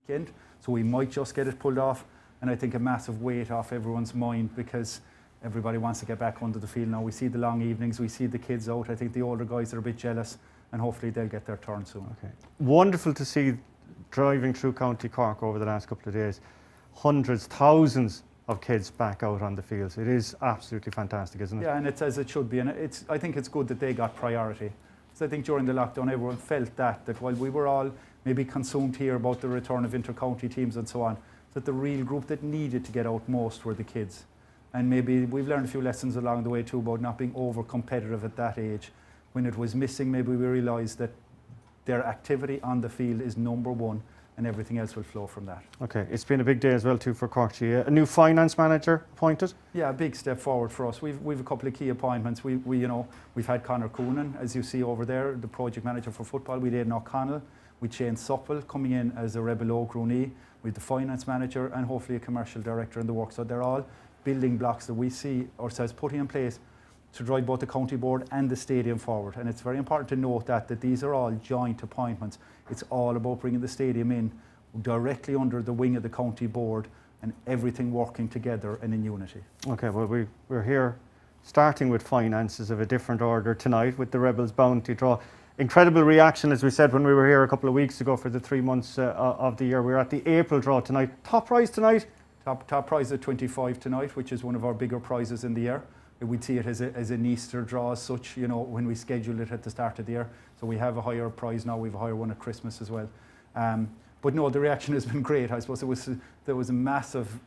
weekend, so we might just get it pulled off. And I think a massive weight off everyone's mind, because everybody wants to get back onto the field now. We see the long evenings, we see the kids out. I think the older guys are a bit jealous, and hopefully they'll get their turn soon. Okay. Wonderful to see, driving through County Cork over the last couple of days, hundreds, thousands of kids back out on the fields. It is absolutely fantastic, isn't it? Yeah, and it's as it should be, and I think it's good that they got priority. So I think during the lockdown everyone felt that while we were all maybe consumed here about the return of inter-county teams and so on, that the real group that needed to get out most were the kids. And maybe we've learned a few lessons along the way too about not being over-competitive at that age. When it was missing, maybe we realised that their activity on the field is number one, and everything else will flow from that. Okay, it's been a big day as well too for Cork GAA. A new finance manager appointed? Yeah, a big step forward for us. We've a couple of key appointments. We've had Conor Coonan, as you see over there, the project manager for football. We had Aidan O'Connell. We Shane Supple coming in as a Rebel Oak Rooney. With the finance manager and hopefully a commercial director in the work. So they're all building blocks that we see ourselves putting in place to drive both the county board and the stadium forward. And it's very important to note that these are all joint appointments. It's all about bringing the stadium in directly under the wing of the county board, and everything working together and in unity. Okay, well we're here starting with finances of a different order tonight with the Rebels Bounty draw. Incredible reaction, as we said when we were here a couple of weeks ago for the 3 months of the year. We're at the April draw tonight. Top prize tonight? Top prize at 25 tonight, which is one of our bigger prizes in the year. We'd see it as an Easter draw as such, when we scheduled it at the start of the year. So we have a higher prize now. We have a higher one at Christmas as well. But no, the reaction has been great. I suppose there was a massive,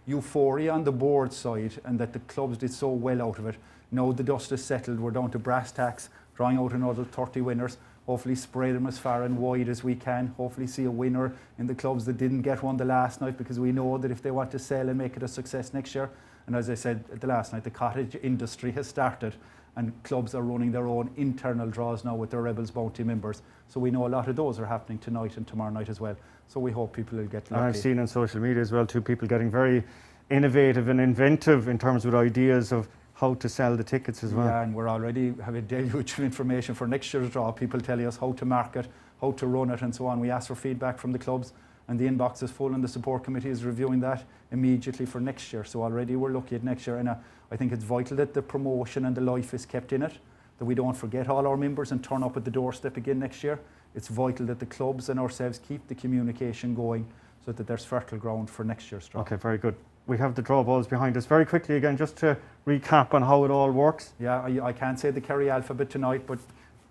euphoria on the board side, and that the clubs did so well out of it. Now the dust is settled. We're down to brass tacks, drawing out another 30 winners. Hopefully spread them as far and wide as we can. Hopefully see a winner in the clubs that didn't get one the last night, because we know that if they want to sell and make it a success next year, and as I said the last night, the cottage industry has started, and clubs are running their own internal draws now with their Rebels Bounty members. So we know a lot of those are happening tonight and tomorrow night as well. So we hope people will get lucky. And I've seen on social media as well too, people getting very innovative and inventive in terms of ideas of how to sell the tickets as well. Yeah, and we're already have a deluge of information for next year's draw. People telling us how to market, how to run it and so on. We ask for feedback from the clubs, and the inbox is full, and the support committee is reviewing that immediately for next year. So already we're looking at next year, and I think it's vital that the promotion and the life is kept in it, that we don't forget all our members and turn up at the doorstep again next year. It's vital that the clubs and ourselves keep the communication going so that there's fertile ground for next year's draw. Okay, very good. We have the draw balls behind us. Very quickly again, just to recap on how it all works. Yeah, I can't say the Kerry alphabet tonight, but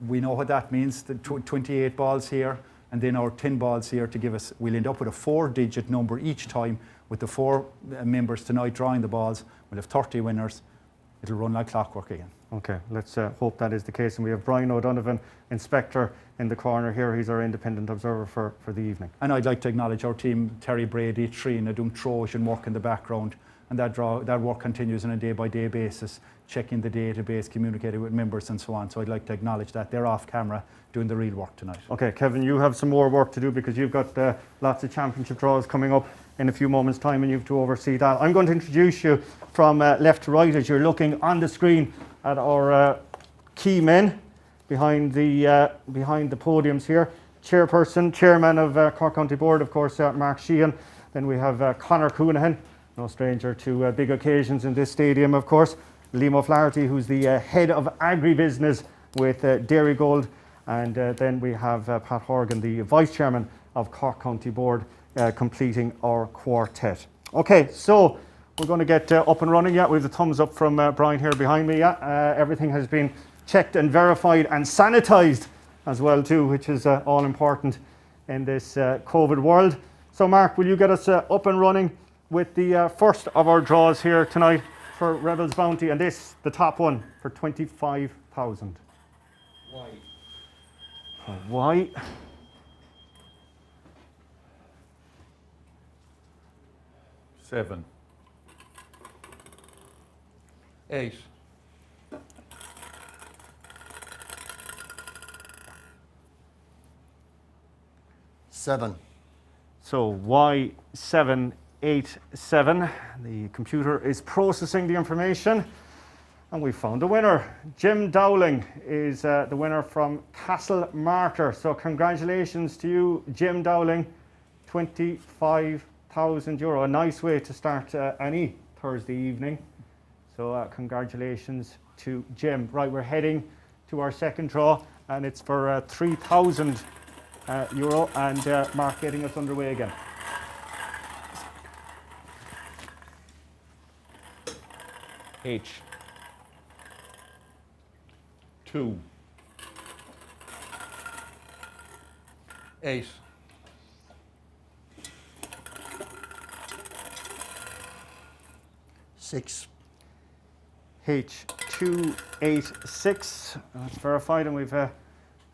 we know what that means. The 28 balls here, and then our 10 balls here to give us, we'll end up with a 4-digit number each time, with the 4 members tonight drawing the balls. We'll have 30 winners. It'll run like clockwork again. Okay, let's hope that is the case. And we have Brian O'Donovan, inspector, in the corner here. He's our independent observer for the evening. And I'd like to acknowledge our team, Terry Brady, Trina, doing Trojan work in the background. And that work continues on a day-by-day basis, checking the database, communicating with members and so on. So I'd like to acknowledge that. They're off camera doing the real work tonight. Okay, Kevin, you have some more work to do, because you've got lots of championship draws coming up in a few moments' time, and you have to oversee that. I'm going to introduce you from left to right as you're looking on the screen at our key men behind the podiums here. Chairman of Cork County Board, of course, Mark Sheehan. Then we have Conor Coonan, no stranger to big occasions in this stadium, of course. Liam O'Flaherty, who's the head of agribusiness with Dairy Gold. And then we have Pat Horgan, the vice chairman of Cork County Board, completing our quartet. Okay, so we're going to get up and running. Yeah, we have the thumbs up from Brian here behind me. Yeah, everything has been checked and verified and sanitized as well too, which is all important in this COVID world. So Mark, will you get us up and running with the first of our draws here tonight for Rebels Bounty, and this, the top one, for 25,000. Why? 7. 8. 7. So Y787. The computer is processing the information, and we found a winner. Jim Dowling is the winner from Castlemartyr. So congratulations to you, Jim Dowling. €25,000. A nice way to start any Thursday evening. So congratulations to Jim. Right, we're heading to our second draw, and it's for €3,000, and Mark getting us underway again. H. 2. 8. Six. H286. That's verified, and we've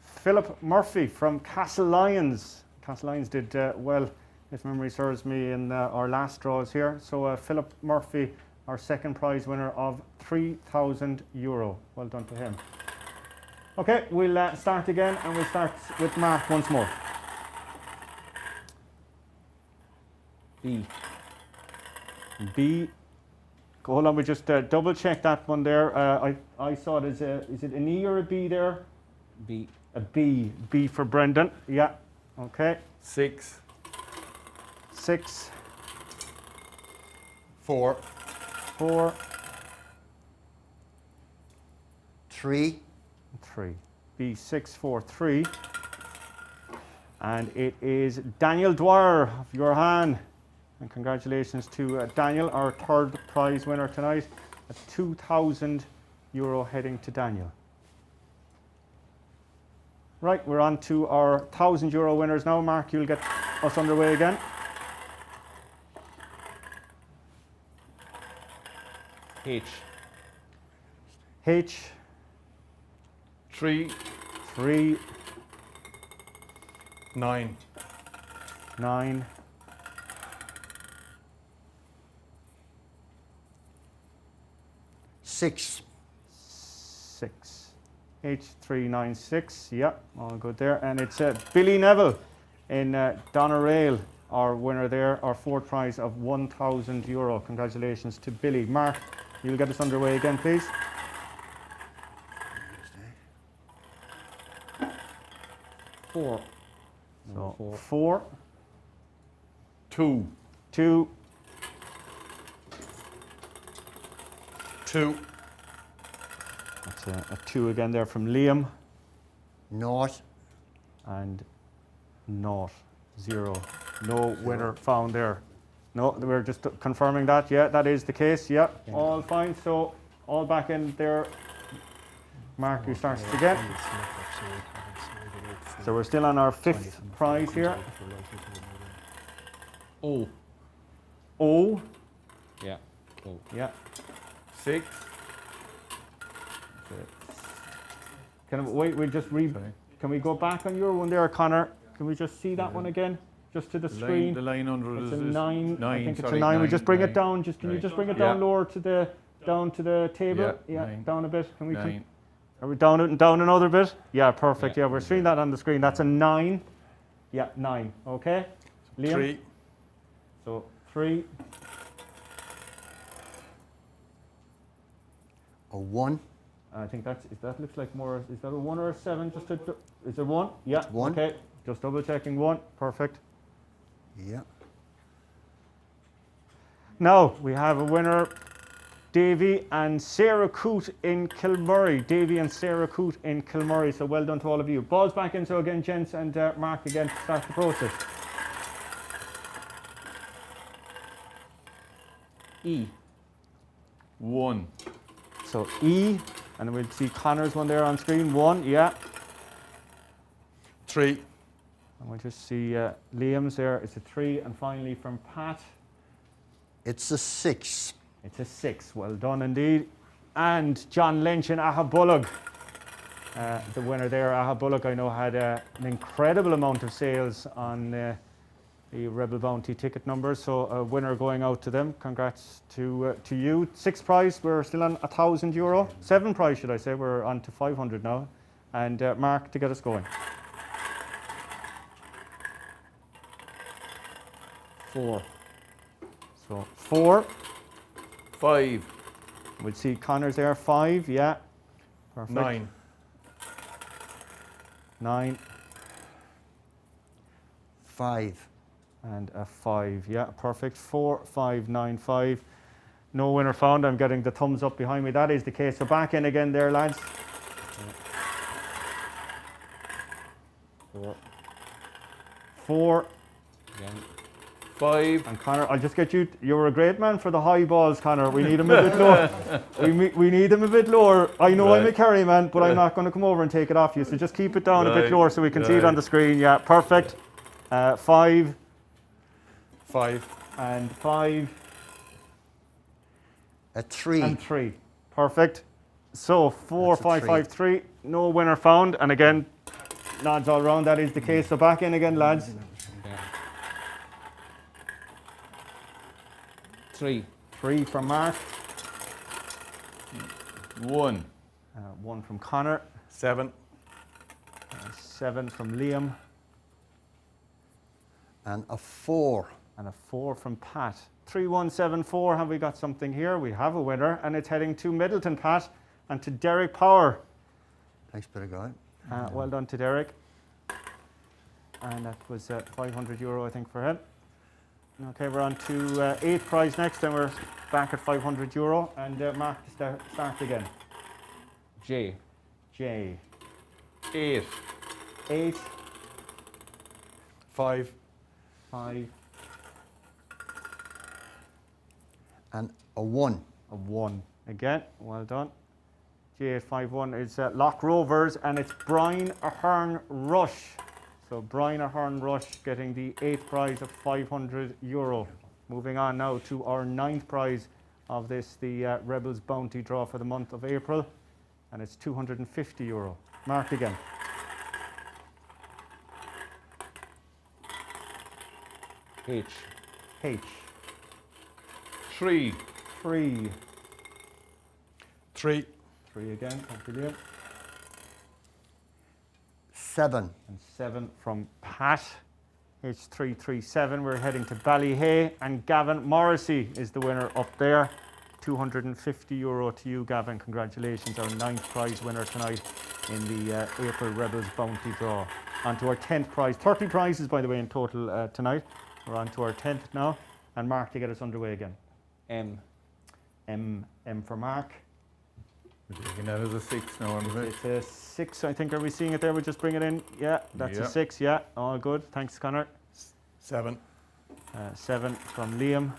Philip Murphy from Castle Lyons. Castle Lyons did well, if memory serves me, in our last draws here. So Philip Murphy, our second prize winner of €3,000. Well done to him. Okay, we'll start again, and we'll start with Mark once more. B. B. Hold on, we just double check that one there. I saw it as is it an E or a B there? B. A B. B for Brendan. Yeah. Okay. 6. 6. 4. 4. 3. 3. B643. And it is Daniel Dwyer of your hand. And congratulations to Daniel, our third prize winner tonight. A €2,000 heading to Daniel. Right, we're on to our €1,000 winners now. Mark, you'll get us underway again. H. H. 3. 3. 9. 9. 6. 6. H396. Yeah, all good there. And it's Billy Neville in Doneraile, our winner there, our fourth prize of €1,000. Congratulations to Billy. Mark, you'll get us underway again, please. Four. So Four. 4. 2. 2. 2. That's a 2 again there from Liam. 0. And 0. 0. No winner found there. No, we're just confirming that. Yeah, that is the case. Yeah, all fine. So all back in there. Mark, you start it again. So we're still on our fifth prize here. O. O. Yeah. O. Yeah. 6. Can we just can we go back on your one there, Connor? Can we just see that one again? Just to the screen. The line under it It's is a 9. I think it's sorry, a 9. We 9, just bring 9, it down. Just can you 9. just bring it down Yeah. lower to the table? Yeah, Yeah, 9. down a bit. Can we? 9. Are we down it and down another bit? Yeah, perfect. Yeah. Yeah, we're seeing that on the screen. That's a 9. Yeah, 9. Okay. Liam. 3. So 3. A 1. I think that looks like more. Is that a 1 or a 7? Is it 1? Yeah. It's 1. Okay. Just double checking 1. Perfect. Yeah. Now we have a winner, Davy and Sarah Coote in Kilmurray. Davy and Sarah Coote in Kilmurray. So well done to all of you. Balls back in. So again, gents, and Mark again to start the process. E. 1. So E, and we'll see Connor's one there on screen. 1, yeah. 3. And we'll just see Liam's there. It's a 3. And finally from Pat, It's a 6. it's a 6. Well done indeed. And John Lynch in Ahabullogue. The winner there, Ahabullogue, I know had an incredible amount of sales on the Rebel Bounty ticket numbers. So a winner going out to them. Congrats to you. 6th prize, we're still on €1,000. 7th prize, should I say. We're on to 500 now. And Mark to get us going. 4. So 4. 5. We'll see Connor's there. 5, yeah. Perfect. 9. 9. 5. And a 5. Yeah, perfect. 4, 5, 9, 5. No winner found. I'm getting the thumbs up behind me. That is the case. So back in again there, lads. 4. 4. Again. 5. And Connor, I'll just get you. You were a great man for the high balls, Connor. We need him a bit lower. We need him a bit lower. I know I'm a carry man, but I'm not going to come over and take it off you. So just keep it down a bit lower so we can see it on the screen. Yeah, perfect. 5. 5. And 5. A 3. And 3. Perfect. So 4, That's a 5, 5, 3. No winner found. And again, nods all round. That is the case. So back in again, lads. 3. 3 from Mark. 1. 1 from Connor. 7. 7 from Liam. And a 4. And a 4 from Pat. 3174. Have we got something here? We have a winner, and it's heading to Middleton, Pat, and to Derek Power. Thanks, bit of guy. Well done to Derek. And that was €500, I think, for him. Okay, we're on to 8th prize next, and we're back at €500. And Mark, start again. J. J. 8. 8. 5. 5. And a 1. A 1. Again, well done. J851 is Loch Rovers, and it's Brian Ahern Rush. So Brian Ahern Rush getting the 8th prize of €500. Moving on now to our 9th prize of this, the Rebels Bounty draw for the month of April, and it's €250. Mark again. H. H. 3. 3. 3. 3 again. Thank you. 7. And 7 from Pat. H337. We're heading to Ballyhay, and Gavin Morrissey is the winner up there. €250 to you, Gavin. Congratulations, our 9th prize winner tonight in the April Rebels Bounty draw. On to our 10th prize. 30 prizes, by the way, in total tonight. We're on to our 10th now. And Mark, to get us underway again. M. M for Mark. We're taking that as a 6 now, aren't we? It's a 6, I think. Are we seeing it there? We'll just bring it in. Yeah, that's a 6. Yeah, all good. Thanks, Connor. 7. 7 from Liam.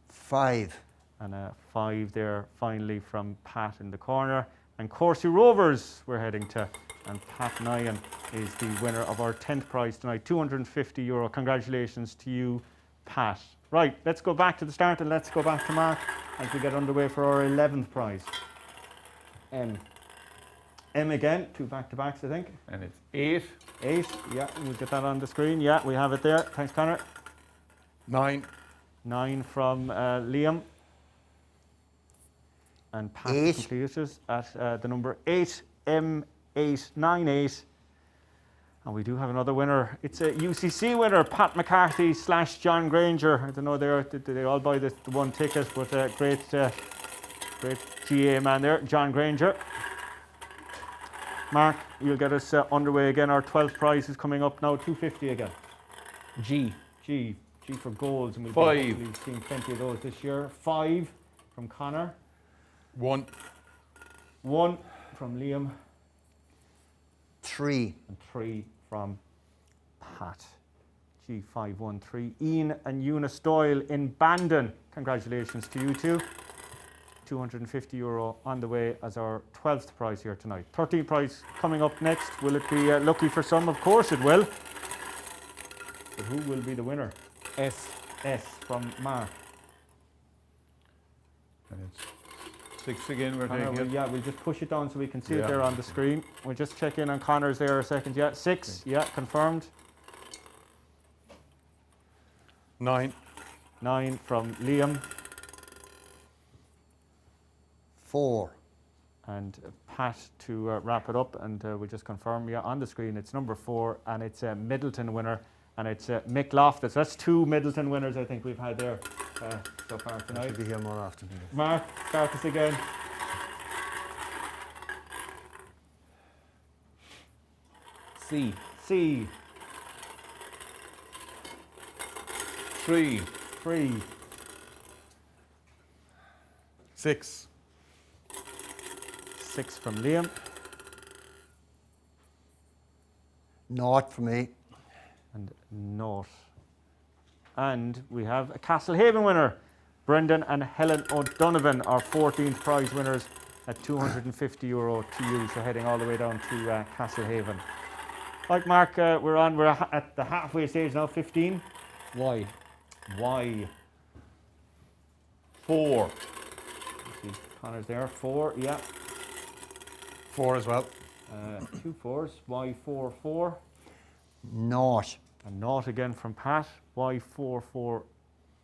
5. And a 5 there, finally, from Pat in the corner. And Corsi Rovers we're heading to. And Pat Nyan is the winner of our 10th prize tonight, €250. Congratulations to you, Pat. Right, let's go back to the start, and let's go back to Mark as we get underway for our 11th prize. M. M again, 2 back-to-backs, I think. And it's 8. 8, yeah, we'll get that on the screen. Yeah, we have it there. Thanks, Connor. 9. 9 from Liam. And Pat 8. completed at the number 8, M898. And we do have another winner. It's a UCC winner, Pat McCarthy / John Granger. I don't know, they all buy the one ticket, but great GA man there, John Granger. Mark, you'll get us underway again. Our 12th prize is coming up now, $250 again. G. G for goals, and we've 5. seen plenty of those this year. 5 from Connor. 1. 1 from Liam. 3. And 3 from Pat. G513. Ian and Eunice Doyle in Bandon. Congratulations to you two. €250 on the way as our 12th prize here tonight. 13th prize coming up next. Will it be lucky for some? Of course it will. But who will be the winner? S. S from Mark. And it's 6 again, we're Connor, taking it. yeah, we'll just push it down so we can see it Yeah. there on the screen. We'll just check in on Connor's there a second. Yeah, 6. Yeah, confirmed. 9. 9 from Liam. 4. And Pat to wrap it up, and we'll just confirm, yeah, on the screen it's number 4, and it's a Middleton winner, and it's Mick Loftus. That's 2 Middleton winners I think we've had there so far tonight. Should be here more often. Mark, start us again. C. C. 3. 3. 6. 6 from Liam. Naught for me. And naught. And we have a Castlehaven winner. Brendan and Helen O'Donovan are 14th prize winners at €250 to you, so heading all the way down to Castlehaven. Like Mark, we're at the halfway stage now, 15. Y. Y. 4. See, Connor's there, 4, yeah. 4 as well. 2 4s, Y 4 4. Naught. And naught again from Pat, Y 4 4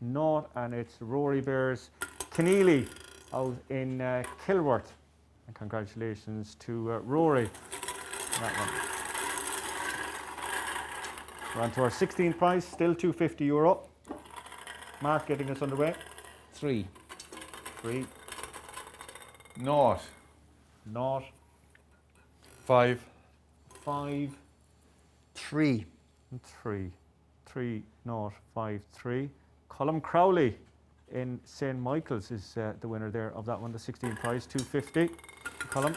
naught, and it's Rory Bears Keneally out in Kilworth. And congratulations to Rory on that one. We're on to our 16th prize, still €250. Mark getting us underway. 3. 3, Naught. naught, 5. 5, 3. and 3. 3, naught, 5, 3. Colm Crowley in St. Michael's is the winner there of that one, the 16th prize, $250. Colm.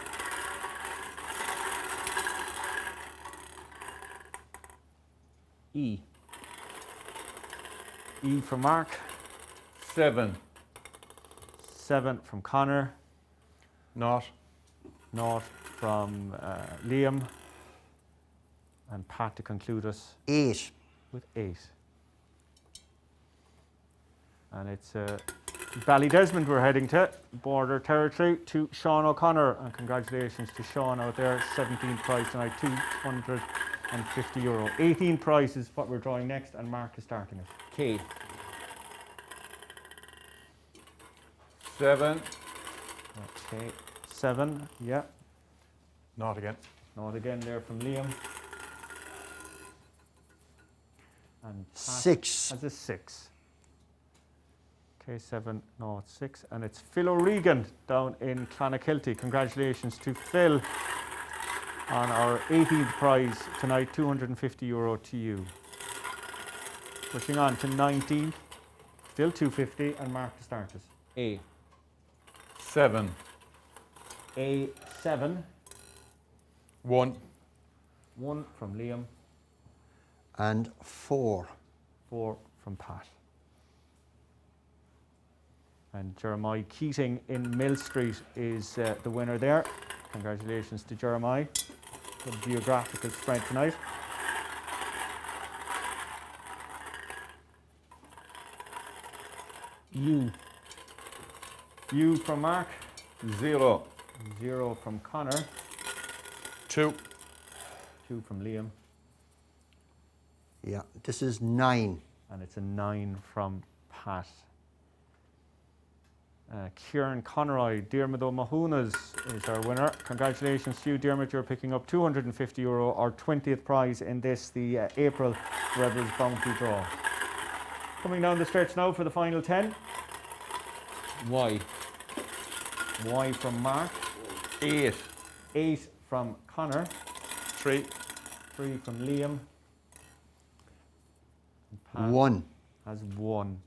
E. E from Mark. 7. 7 from Connor. Naught. Naught from Liam. And Pat to conclude us 8. with 8. And it's Ballydesmond we're heading to, border territory, to Sean O'Connor. And congratulations to Sean out there, 17th prize tonight, €250. 18 prize is what we're drawing next, and Mark is starting it. K. 7. Okay, 7, yeah. Naught again. Naught again there from Liam. And Pat 6. has a 6. Okay, 7, naught, 6. And it's Phil O'Regan down in Clonakilty. Congratulations to Phil on our 18th prize tonight, €250 to you. Pushing on to 19, still 250, and Mark to start us. A. 7. A 7, 1. 1 from Liam, And 4. 4 from Pat. And Jeremiah Keating in Mill Street is the winner there. Congratulations to Jeremiah. Good geographical spread tonight. U. U from Mark. 0. 0 from Connor. 2. 2 from Liam. Yeah, this is 9. And it's a 9 from Pat. Kieran Conroy, Diarmid O'Mahunas is our winner. Congratulations to you, Diarmid. You're picking up €250, our 20th prize in this, the April Rebels Bounty Draw. Coming down the stretch now for the final 10. Y. Y from Mark. 8. 8 from Connor. 3. 3 from Liam. And Pat 1. has 1.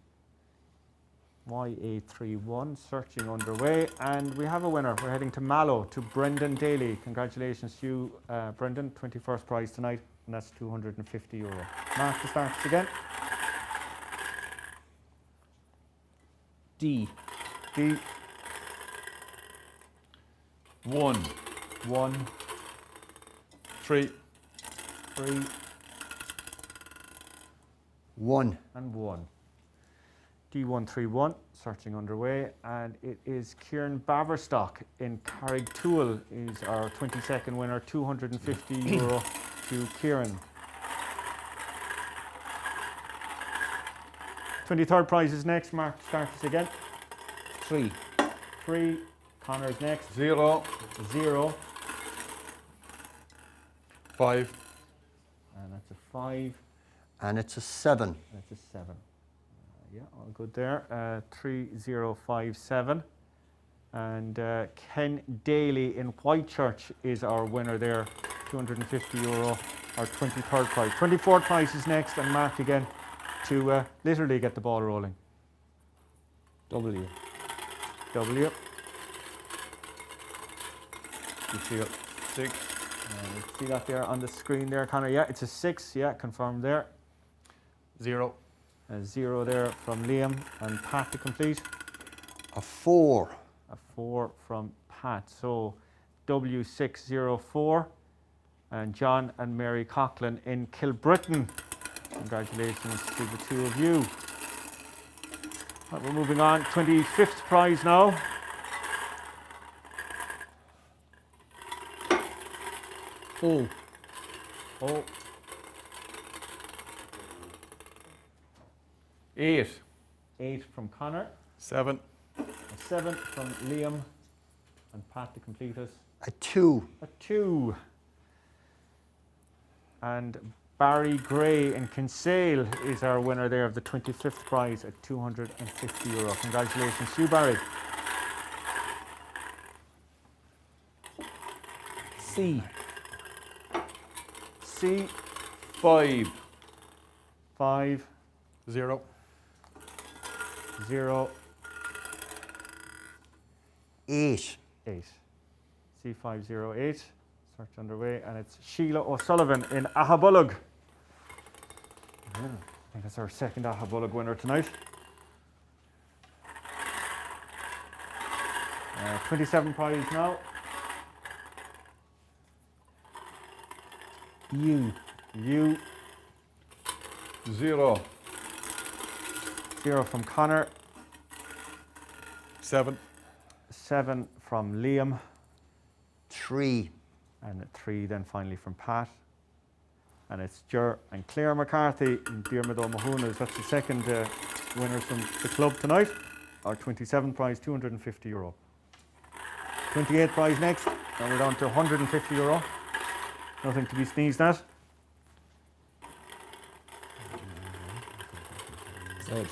YA31, searching underway, and we have a winner. We're heading to Mallow, to Brendan Daly. Congratulations to you, Brendan. 21st prize tonight, and that's €250. Mark to start us again. D. D. 1. 1, 3. 3, 1. and 1. D131, searching underway, and it is Kieran Baverstock in Carrigtwohill is our 22nd winner, €250 to Kieran. 23rd prize is next. Mark, start us again. 3. 3, Connor's next. 0. 0, 5. and that's a 5, And it's a 7. that's a 7. Yeah, all good there. 3057. And Ken Daly in Whitechurch is our winner there. €250, our 23rd prize. 24th prize is next, and Mark again. to literally get the ball rolling. W. W. You feel 6. you see that there on the screen there, Connor? Yeah, it's a 6. Yeah, confirmed there. 0. A 0 there from Liam and Pat to complete. A 4. A 4 from Pat. So W604 and John and Mary Coughlin in Kilbrittain. Congratulations to the two of you. Right, we're moving on. 25th prize now. O. Oh, 8. 8 from Connor. 7. A 7 from Liam and Pat to complete us. A 2. A 2. And Barry Gray in Kinsale is our winner there of the 25th prize at €250. Congratulations to you, Barry. C. C. 5. 5. 0. 0. 8. 8. C508. Search underway, and it's Sheila O'Sullivan in Ahabullogue. I think that's our second Ahabullogue winner tonight. 27 prize now. U. 0. 0 from Connor. 7. 7 from Liam. 3. And 3 then finally from Pat. And it's Ger and Claire McCarthy and Diarmid O'Mahunas. That's the second winners from the club tonight. Our 27th prize, €250. 28th prize next, and we're down to €150. Nothing to be sneezed at. Z.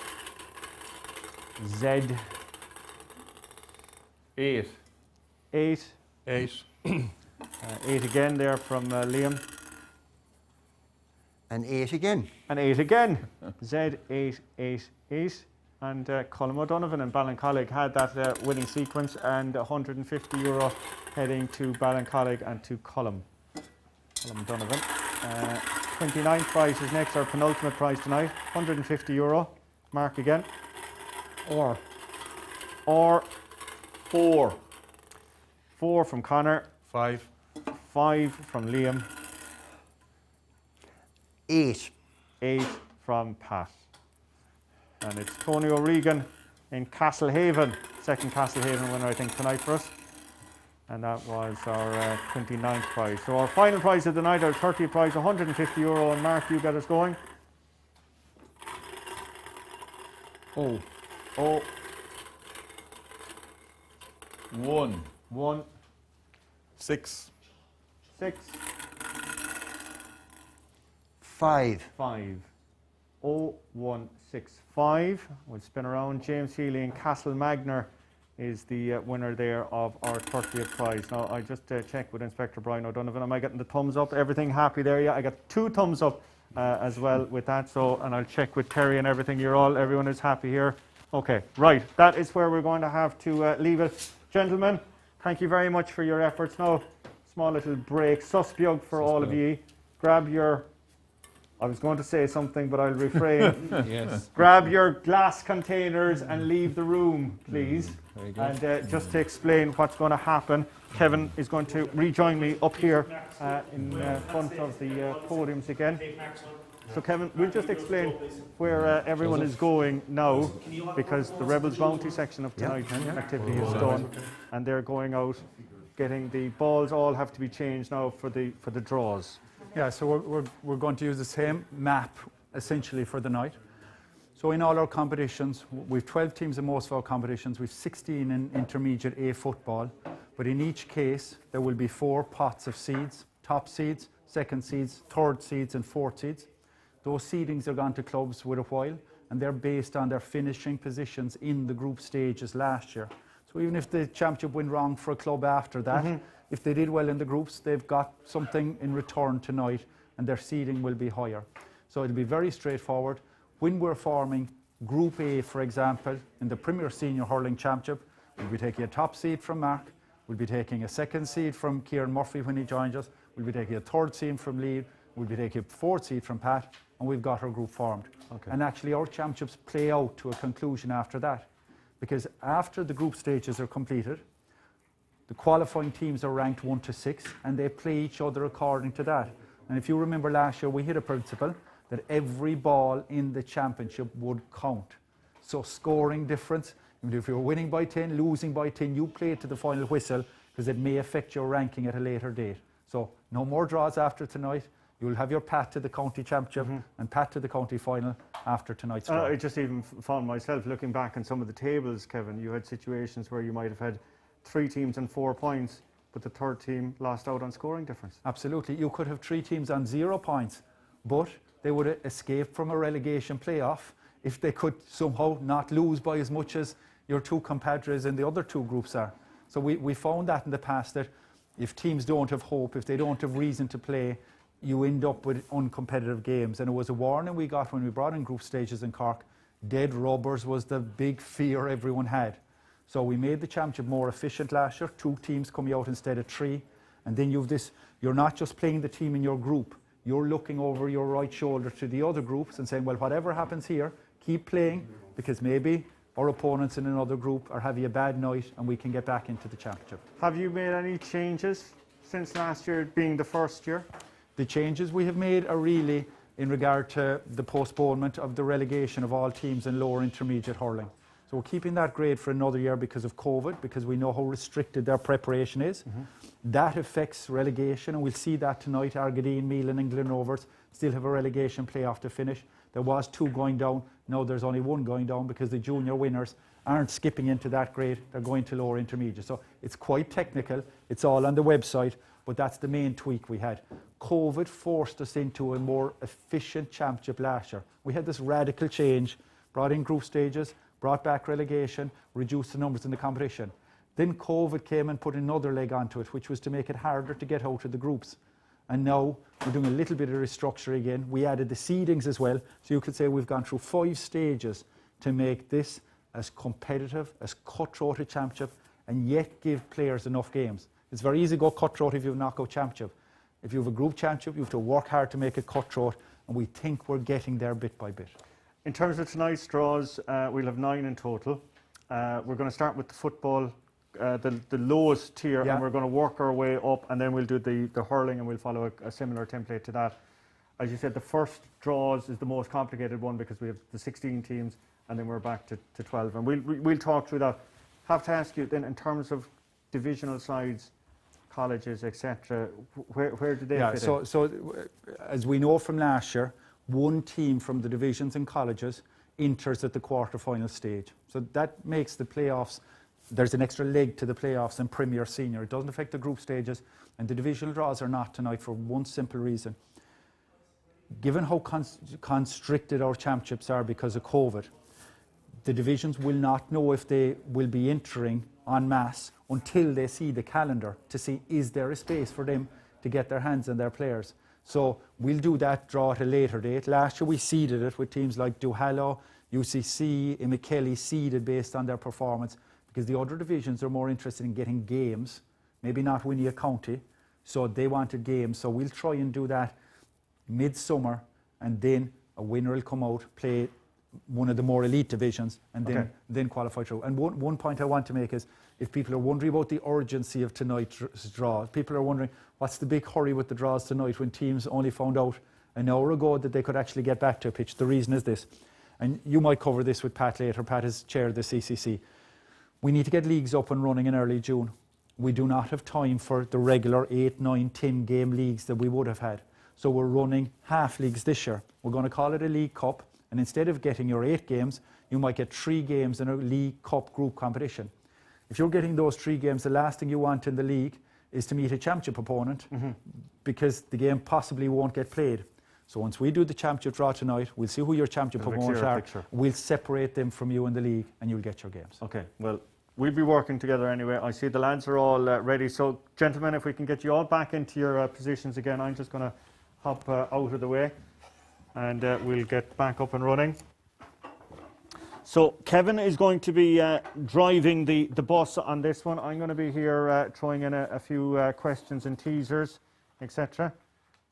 Z. 8. 8. 8. 8 again there from Liam. And 8 again. And 8 again. Z888. And Colm O'Donovan and Ballincollig had that winning sequence, and €150 heading to Ballincollig and to Colm O'Donovan. 29th prize is next, our penultimate prize tonight. €150. Mark again. Or. 4. 4 from Connor. 5. 5 from Liam. 8. 8 from Pat. And it's Tony O'Regan in Castlehaven. Second Castlehaven winner, I think, tonight for us. And that was our 29th prize. So our final prize of the night, our 30th prize, €150. And Mark, you get us going. O. 1. 1. 6. 6. 5. 5. 0165. We'll spin around. James Healy in Castle Magner is the winner there of our 30th prize. Now, I just checked with Inspector Brian O'Donovan. Am I getting the thumbs up? Everything happy there? Yeah, I got 2 thumbs up as well with that. So, and I'll check with Terry and everything. Everyone is happy here. Okay, right. That is where we're going to have to leave it. Gentlemen, thank you very much for your efforts. Now, small little break. Suspiog for all of you. Grab your... I was going to say something, but I'll refrain. Yes. Grab your glass containers and leave the room, please. Very good. And just to explain what's going to happen, Kevin is going to rejoin me up here in front of the podiums again. So Kevin, we'll just explain where everyone is going now, because the Rebels Bounty section of tonight's activity is done, and they're going out, getting the balls all have to be changed now for the draws. Yeah, so we're going to use the same map essentially for the night. So in all our competitions, we've 12 teams in most of our competitions, we've 16 in intermediate A football, but in each case there will be 4 pots of seeds, top seeds, second seeds, third seeds and fourth seeds. Those seedings are gone to clubs with a while, and they're based on their finishing positions in the group stages last year. So even if the championship went wrong for a club after that, if they did well in the groups, they've got something in return tonight, and their seeding will be higher. So it'll be very straightforward. when we're forming Group A, for example, in the Premier Senior Hurling Championship, we'll be taking a top seed from Mark, we'll be taking a second seed from Kieran Murphy when he joins us, we'll be taking a third seed from Lee, we'll be taking a fourth seed from Pat, and we've got our group formed. Okay. And actually our championships play out to a conclusion after that. Because after the group stages are completed, the qualifying teams are ranked 1 to 6 and they play each other according to that. And if you remember last year, we hit a principle that every ball in the championship would count. So scoring difference, even if you're winning by 10, losing by 10, you play it to the final whistle because it may affect your ranking at a later date. So no more draws after tonight. You'll have your pat to the county championship and pat to the county final after tonight's draw. I just even found myself looking back on some of the tables, Kevin. You had situations where you might have had 3 teams and 4 points, but the third team lost out on scoring difference. Absolutely. You could have 3 teams on 0 points, but they would have escaped from a relegation playoff if they could somehow not lose by as much as your 2 compadres in the other 2 groups are. So we found that in the past, that if teams don't have hope, if they don't have reason to play, you end up with uncompetitive games. And it was a warning we got when we brought in group stages in Cork. Dead rubbers was the big fear everyone had. So we made the championship more efficient last year, 2 teams coming out instead of 3. And then you've this, you're not just playing the team in your group, you're looking over your right shoulder to the other groups and saying, well, whatever happens here, keep playing, because maybe our opponents in another group are having a bad night and we can get back into the championship. Have you made any changes since last year being the first year? The changes we have made are really in regard to the postponement of the relegation of all teams in lower intermediate hurling. So we're keeping that grade for another year because of COVID, because we know how restricted their preparation is. That affects relegation, and we'll see that tonight. Argadine, Mealan and Glenovers still have a relegation playoff to finish. There was 2 going down, now there's only 1 going down because the junior winners aren't skipping into that grade, they're going to lower intermediate. So it's quite technical, it's all on the website, but that's the main tweak we had. COVID forced us into a more efficient championship last year. We had this radical change, brought in group stages, brought back relegation, reduced the numbers in the competition. Then COVID came and put another leg onto it, which was to make it harder to get out of the groups. And now we're doing a little bit of restructure again. We added the seedings as well. So you could say we've gone through 5 stages to make this as competitive, as cutthroat a championship, and yet give players enough games. It's very easy to go cutthroat if you have a knockout championship. If you have a group championship, you have to work hard to make it cutthroat, and we think we're getting there bit by bit. In terms of tonight's draws, we'll have 9 in total. We're going to start with the football, the lowest tier, and we're going to work our way up, and then we'll do the hurling, and we'll follow a similar template to that. As you said, the first draws is the most complicated one because we have the 16 teams, and then we're back to 12. And we'll talk through that. Have to ask you then, in terms of divisional sides, colleges, etc., where do they fit in? So as we know from last year, 1 team from the divisions and colleges enters at the quarter-final stage. So that makes the playoffs, there's an extra leg to the playoffs in Premier Senior. It doesn't affect the group stages, and the divisional draws are not tonight for one simple reason. Given how constricted our championships are because of COVID, the divisions will not know if they will be entering en masse until they see the calendar to see is there a space for them to get their hands on their players. So we'll do that draw at a later date. Last year we seeded it with teams like Duhallow, UCC, Imekeli seeded based on their performance, because the other divisions are more interested in getting games, maybe not winning a county, so they wanted games. So we'll try and do that mid-summer, and then a winner will come out, play one of the more elite divisions, and then qualify through. And one point I want to make is, if people are wondering about the urgency of tonight's draw, people are wondering what's the big hurry with the draws tonight when teams only found out an hour ago that they could actually get back to a pitch. The reason is this, and you might cover this with Pat later. Pat is chair of the CCC. We need to get leagues up and running in early June. We do not have time for the regular 8, 9, 10 game leagues that we would have had. So we're running half leagues this year. We're going to call it a League Cup, and instead of getting your 8 games, you might get 3 games in a League Cup group competition. If you're getting those 3 games, the last thing you want in the league is to meet a championship opponent, because the game possibly won't get played. So once we do the championship draw tonight, we'll see who your championship opponents are. Picture. We'll separate them from you in the league, and you'll get your games. Okay, well, we'll be working together anyway. I see the lads are all ready. So, gentlemen, if we can get you all back into your positions again, I'm just going to hop out of the way. and we'll get back up and running. So Kevin is going to be driving the bus on this one. I'm going to be here throwing in a few questions and teasers, etc.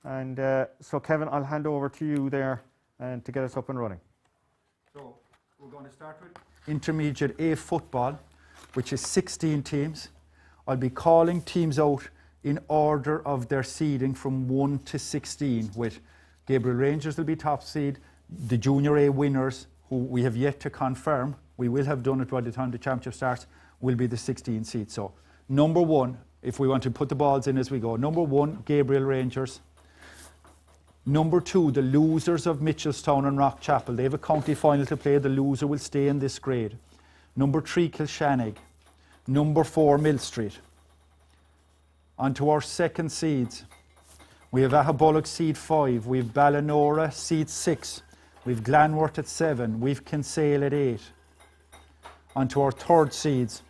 And so Kevin, I'll hand over to you there and to get us up and running. So we're going to start with Intermediate A football, which is 16 teams. I'll be calling teams out in order of their seeding from 1 to 16, with Gabriel Rangers will be top seed, the Junior A winners, who we have yet to confirm, we will have done it by the time the championship starts, will be the 16 seed. So number 1, if we want to put the balls in as we go, number 1, Gabriel Rangers. Number 2, the losers of Mitchelstown and Rockchapel. They have a county final to play. The loser will stay in this grade. Number 3, Kilshannig. Number 4, Mill Street. On to our second seeds. We have Ahabullock seed 5. We have Ballinora seed 6. We have Glanworth at 7. We have Kinsale at 8. On to our third seeds.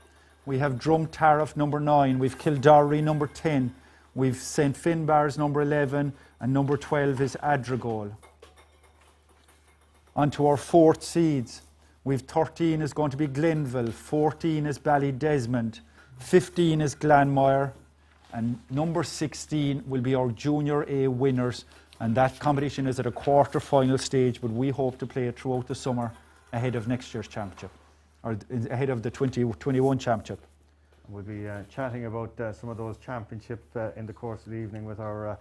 We have Drumtariff number 9. We have Kildare number 10. We have St Finbarrs number 11. And number 12 is Adrigole. On to our fourth seeds. We've 13 is going to be Glenville, 14 is Ballydesmond, 15 is Glanmire, and number 16 will be our Junior A winners. And that competition is at a quarter-final stage, but we hope to play it throughout the summer ahead of next year's championship, or ahead of the 2021 championship. We'll be chatting about some of those championships in the course of the evening with our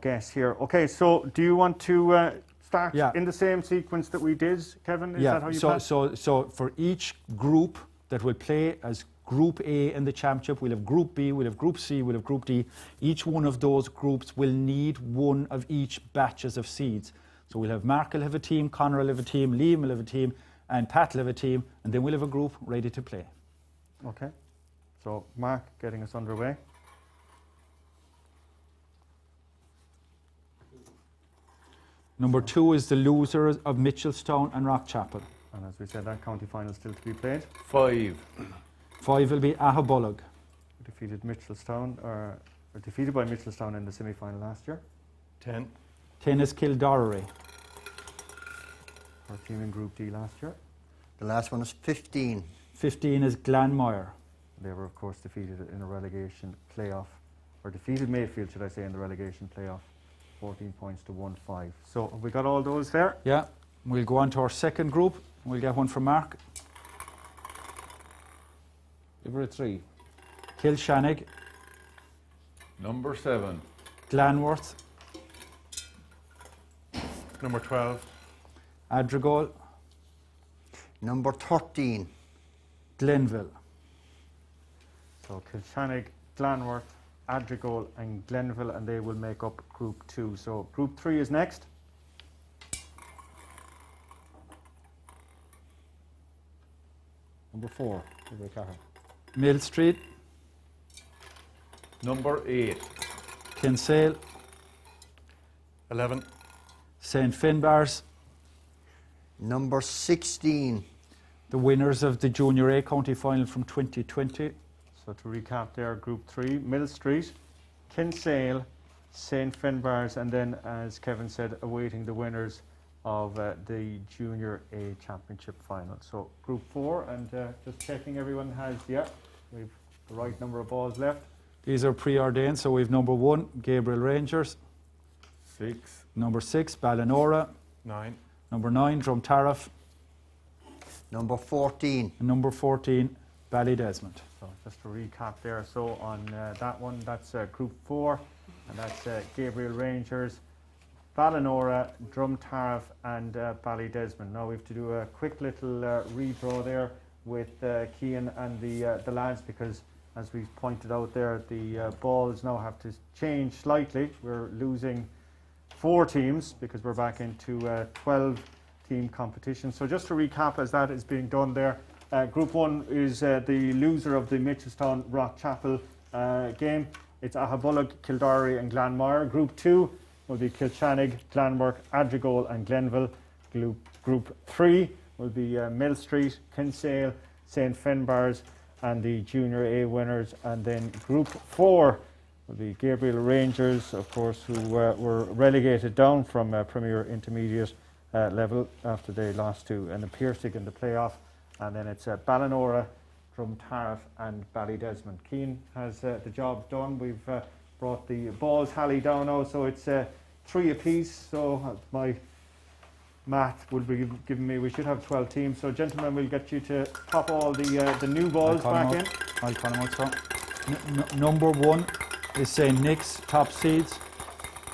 guests here. Okay, so do you want to start in the same sequence that we did, Kevin? Is that how you plan? So for each group that will play as Group A in the championship, we'll have Group B, we'll have Group C, we'll have Group D. Each one of those groups will need one of each batches of seeds. So we'll have Mark will have a team, Conor will have a team, Liam will have a team, and Pat will have a team, and then we'll have a group ready to play. Okay, so Mark getting us underway. Number 2 is the losers of Mitchelstown and Rockchapel. And as we said, that county final is still to be played. 5. 5 will be Ahabullock. Defeated Mitchelstown, or defeated by Mitchelstown in the semi-final last year. 10. 10 is Kildare. Our team in Group D last year. The last one is 15. 15 is Glanmire. They were, of course, defeated in a relegation playoff, or defeated Mayfield, should I say, in the relegation playoff. 14 points to 1-5. So have we got all those there? Yeah. We'll go on to our second group. We'll get one from Mark. Give her a 3. Kilshannig, Number 7. Glanworth, Number 12. Adrigole, Number 13. Glenville. So Kilshannig, Glanworth, Adrigole and Glenville, and they will make up Group 2. So Group 3 is next. Number 4. Mill Street, Number 8. Kinsale, 11. St Finbarrs, Number 16. the winners of the Junior A county final from 2020. So to recap there, Group 3, Mill Street, Kinsale, St Finbarrs, and then, as Kevin said, awaiting the winners of the Junior A Championship final. So Group 4, and just checking everyone has, we've the right number of balls left. These are preordained, so we've number 1, Gabriel Rangers, 6. number 6, Ballinora, 9. number 9, Drumtariff, Number 14. and number 14, Ballydesmond. So just to recap there, so on that one, that's Group 4, and that's Gabriel Rangers, Ballinora, Drumtariff and Ballydesmond. Now we have to do a quick little redraw there with Cian and the lads, because as we pointed out there, the balls now have to change slightly. We're losing 4 teams because we're back into 12-team competition. So just to recap as that is being done there, Group 1 is the loser of the Mitchelstown Rockchapel game. It's Ahabullock, Kildare and Glanmire. Group 2 will be Kilshannig, Glanworth, Adrigole and Glenville. Group 3 will be Mill Street, Kinsale, St Finbarrs and the Junior A winners. And then Group 4 The Gabriel Rangers, of course, who were relegated down from Premier Intermediate level after they lost to Piercing in the playoff. And then it's Ballinora, Drumtariff and Ballydesmond. Keane has the job done. We've brought the ball tally down now, so it's 3 apiece. So my math will be giving me, we should have 12 teams. So gentlemen, we'll get you to pop all the new balls back in. I'll call them out, so. Number 1 is St. Nick's, top seeds.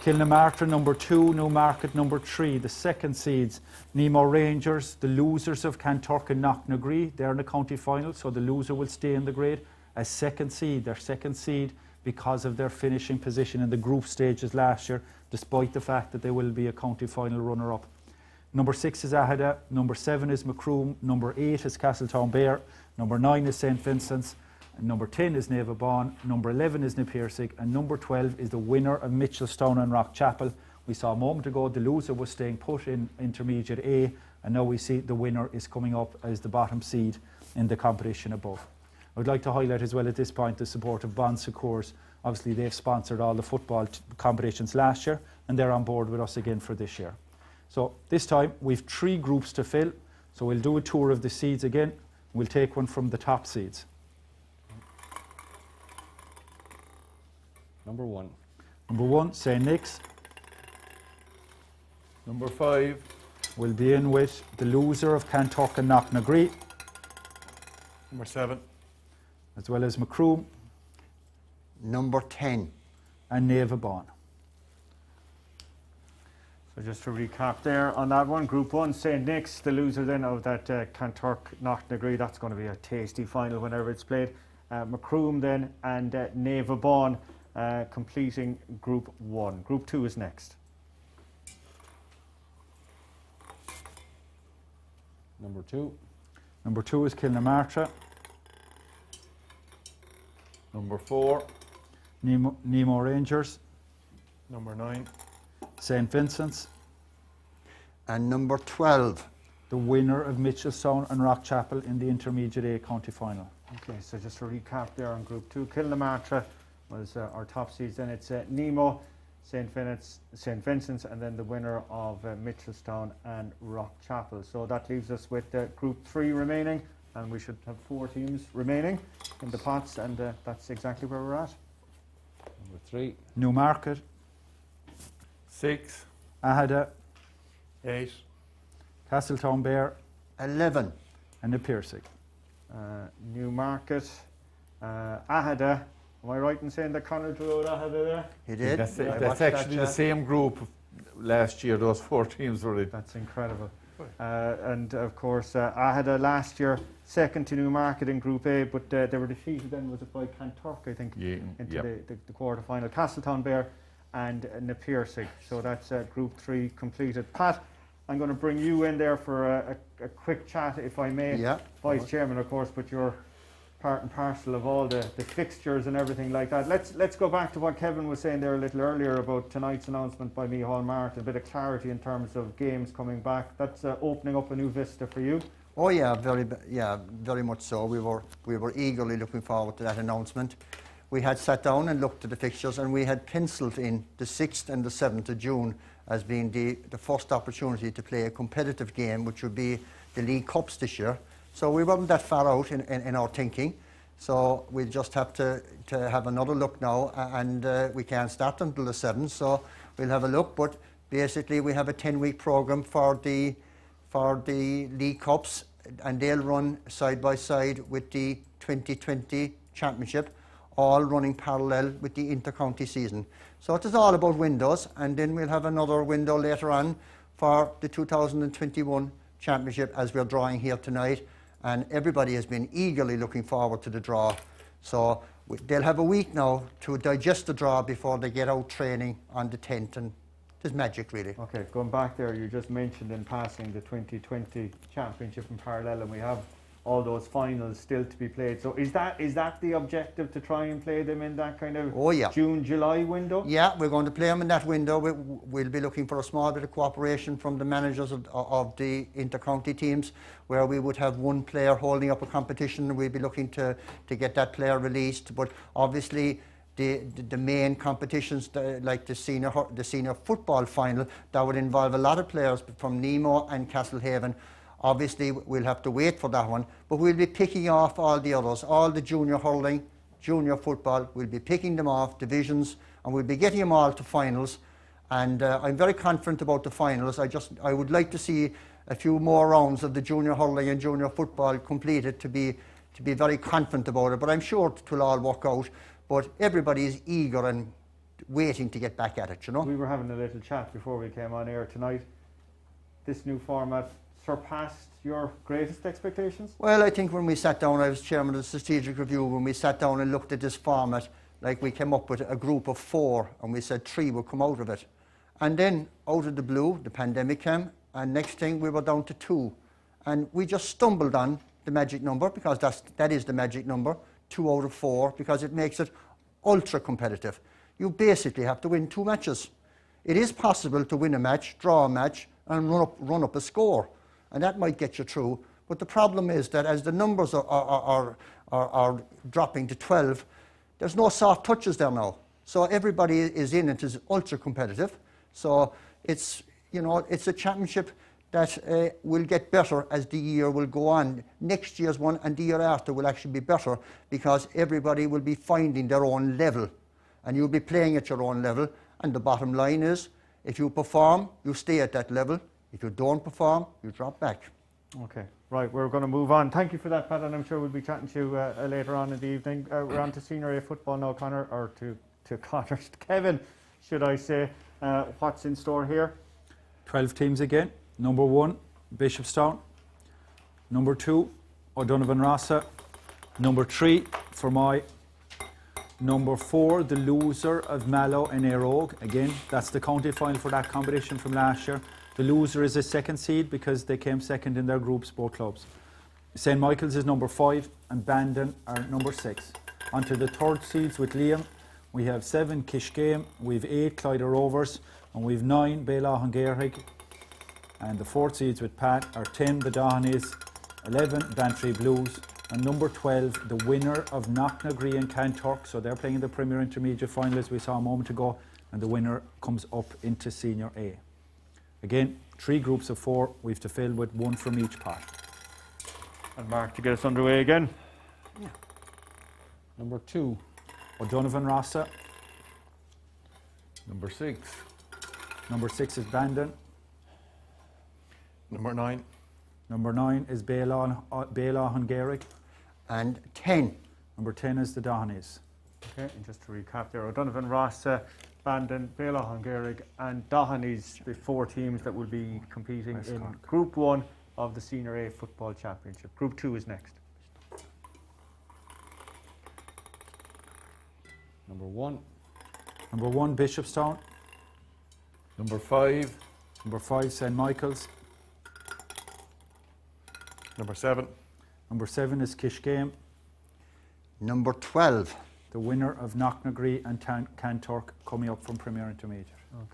Kilnamartyr, number 2, Newmarket, number 3. The second seeds, Nemo Rangers, the losers of Kanturk and Knocknagree. They're in the county final, so the loser will stay in the grade as second seed. Their second seed because of their finishing position in the group stages last year, despite the fact that they will be a county final runner-up. Number 6 is Ahada, number 7 is Macroom, number 8 is Castletown Bear, number 9 is St. Vincent's, and number 10 is Naverbon, number 11 is Napirsig, and number 12 is the winner of Mitchelstown and Rockchapel. We saw a moment ago the loser was staying put in Intermediate A, and now we see the winner is coming up as the bottom seed in the competition above. I would like to highlight as well at this point the support of Bon Secours. Obviously they've sponsored all the football competitions last year, and they're on board with us again for this year. So this time we've 3 groups to fill, so we'll do a tour of the seeds again. We'll take one from the top seeds. Number 1. Number 1, St. Nick's. Number 5. We'll be in with the loser of Kanturk and Knocknagree, Number 7. as well as Macroom Number 10. and Naverbon. So just to recap there on that one, Group 1, St. Nick's, the loser then of that Kanturk Knocknagree. That's going to be a tasty final whenever it's played. Macroom then and Naverbon completing Group 1. Group 2 is next. Number 2. Number 2 is Kilnamartyr, Number 4. Nemo Rangers, Number 9. St. Vincent's, And number 12. the winner of Mitchelstown and Rockchapel in the Intermediate A county final. Okay, so just to recap there on Group 2, Kilnamartyr was our top seeds. Then it's Nemo, St. Vincent's, and then the winner of Mitchelstown and Rockchapel. So that leaves us with Group 3 remaining, and we should have 4 teams remaining in the pots, and that's exactly where we're at. Number 3. Newmarket, 6. Ahada, 8. Castletown Bear 11. and Napirsig. Newmarket, Ahada. Am I right in saying that Conor drew out Ahada there? He did. That's, I that's watched that, actually the yeah. same group last year. Those 4 teams were in. That's incredible. And of course, Ahada last year, second to Newmarket in Group A, but they were defeated then, was it by Kanturk, I think, Yeah, into yep. the quarter-final. Castletown Bear and Napirsig. So that's Group 3 completed. Pat, I'm going to bring you in there for a quick chat, if I may. Yeah. Vice Chairman, of course, but you're part and parcel of all the fixtures and everything like that. Let's go back to what Kevin was saying there a little earlier about tonight's announcement by Micheál Martin, a bit of clarity in terms of games coming back. That's opening up a new vista for you. Oh yeah, very much so. We were eagerly looking forward to that announcement. We had sat down and looked at the fixtures, and we had penciled in the 6th and the 7th of June as being the first opportunity to play a competitive game, which would be the League Cups this year. So we weren't that far out in our thinking. So we just have to have another look now, and we can't start until the 7th. So we'll have a look. But basically, we have a 10-week program for the League Cups, and they'll run side by side with the 2020 Championship, all running parallel with the inter-county season. So it is all about windows, and then we'll have another window later on for the 2021 Championship, as we're drawing here tonight. And everybody has been eagerly looking forward to the draw. So they'll have a week now to digest the draw before they get out training on the 10th, and it's magic, really. Okay, going back there, you just mentioned in passing the 2020 Championship in parallel, and we have all those finals still to be played. So is that the objective, to try and play them in that kind of June, July window? Yeah, we're going to play them in that window. We'll be looking for a small bit of cooperation from the managers of the inter-county teams, where we would have one player holding up a competition. We'll be looking to get that player released. But obviously, the main competitions like the senior football final that would involve a lot of players from Nemo and Castlehaven. Obviously we'll have to wait for that one, but we'll be picking off all the others, all the junior hurling, junior football, we'll be picking them off divisions, and we'll be getting them all to finals. And I'm very confident about the finals. I would like to see a few more rounds of the junior hurling and junior football completed to be very confident about it, but I'm sure it will all work out. But everybody is eager and waiting to get back at it, you know. We were having a little chat before we came on air tonight. This new format surpassed your greatest expectations? Well, I think when we sat down, I was chairman of the strategic review, when we sat down and looked at this format, like we came up with a group of 4 and we said 3 would come out of it. And then out of the blue, the pandemic came, and next thing we were down to 2. And we just stumbled on the magic number, because that is the magic number, 2 out of 4, because it makes it ultra competitive. You basically have to win 2 matches. It is possible to win a match, draw a match, and run up a score, and that might get you through. But the problem is that as the numbers are dropping to 12, there's no soft touches there now. So everybody is in it, is ultra competitive. So it's, you know, it's a championship that will get better as the year will go on. Next year's one and the year after will actually be better, because everybody will be finding their own level, and you'll be playing at your own level. And the bottom line is, if you perform, you stay at that level. If you don't perform, you drop back. Okay, right, we're going to move on. Thank you for that, Pat, and I'm sure we'll be chatting to you later on in the evening. We're on to Senior A football now, Conor, or to Conor, Kevin, should I say. What's in store here? 12 teams again. Number 1, Bishopstown. Number 2, O'Donovan Rossa. Number 3, Fermoy. Number 4, the loser of Mallow and Éire Óg. Again, that's the county final for that competition from last year. The loser is a second seed because they came second in their groups, both clubs. St. Michael's is number 5 and Bandon are number 6. On to the third seeds with Liam. We have 7, Kishgame, we have 8, Clyde Rovers, and we have 9, Bela Hungarig. And the fourth seeds with Pat are 10, the Dohonys, 11, Bantry Blues, and number 12, the winner of Knocknagree and Cantork. So they're playing in the Premier Intermediate final, as we saw a moment ago, and the winner comes up into Senior A. Again, 3 groups of 4, we have to fill with 1 from each pot. And Mark, to get us underway again. Yeah. Number 2, O'Donovan Rossa. Number 6. Number 6 is Bandon. Number 9. Number 9 is Bela Hungarig. And 10. Number 10 is the Dohonys. Okay, and just to recap there, O'Donovan Rossa, Bandon, Bela Hungarig and Dohonys, the 4 teams that will be competing West in Cork. Group 1 of the Senior A Football Championship. Group 2 is next. Number 1. Number 1, Bishopstown. Number 5. Number 5, St. Michael's. Number 7. Number 7 is Kishgame. Number 12. The winner of Knocknagree and Cantork coming up from Premier Intermediate.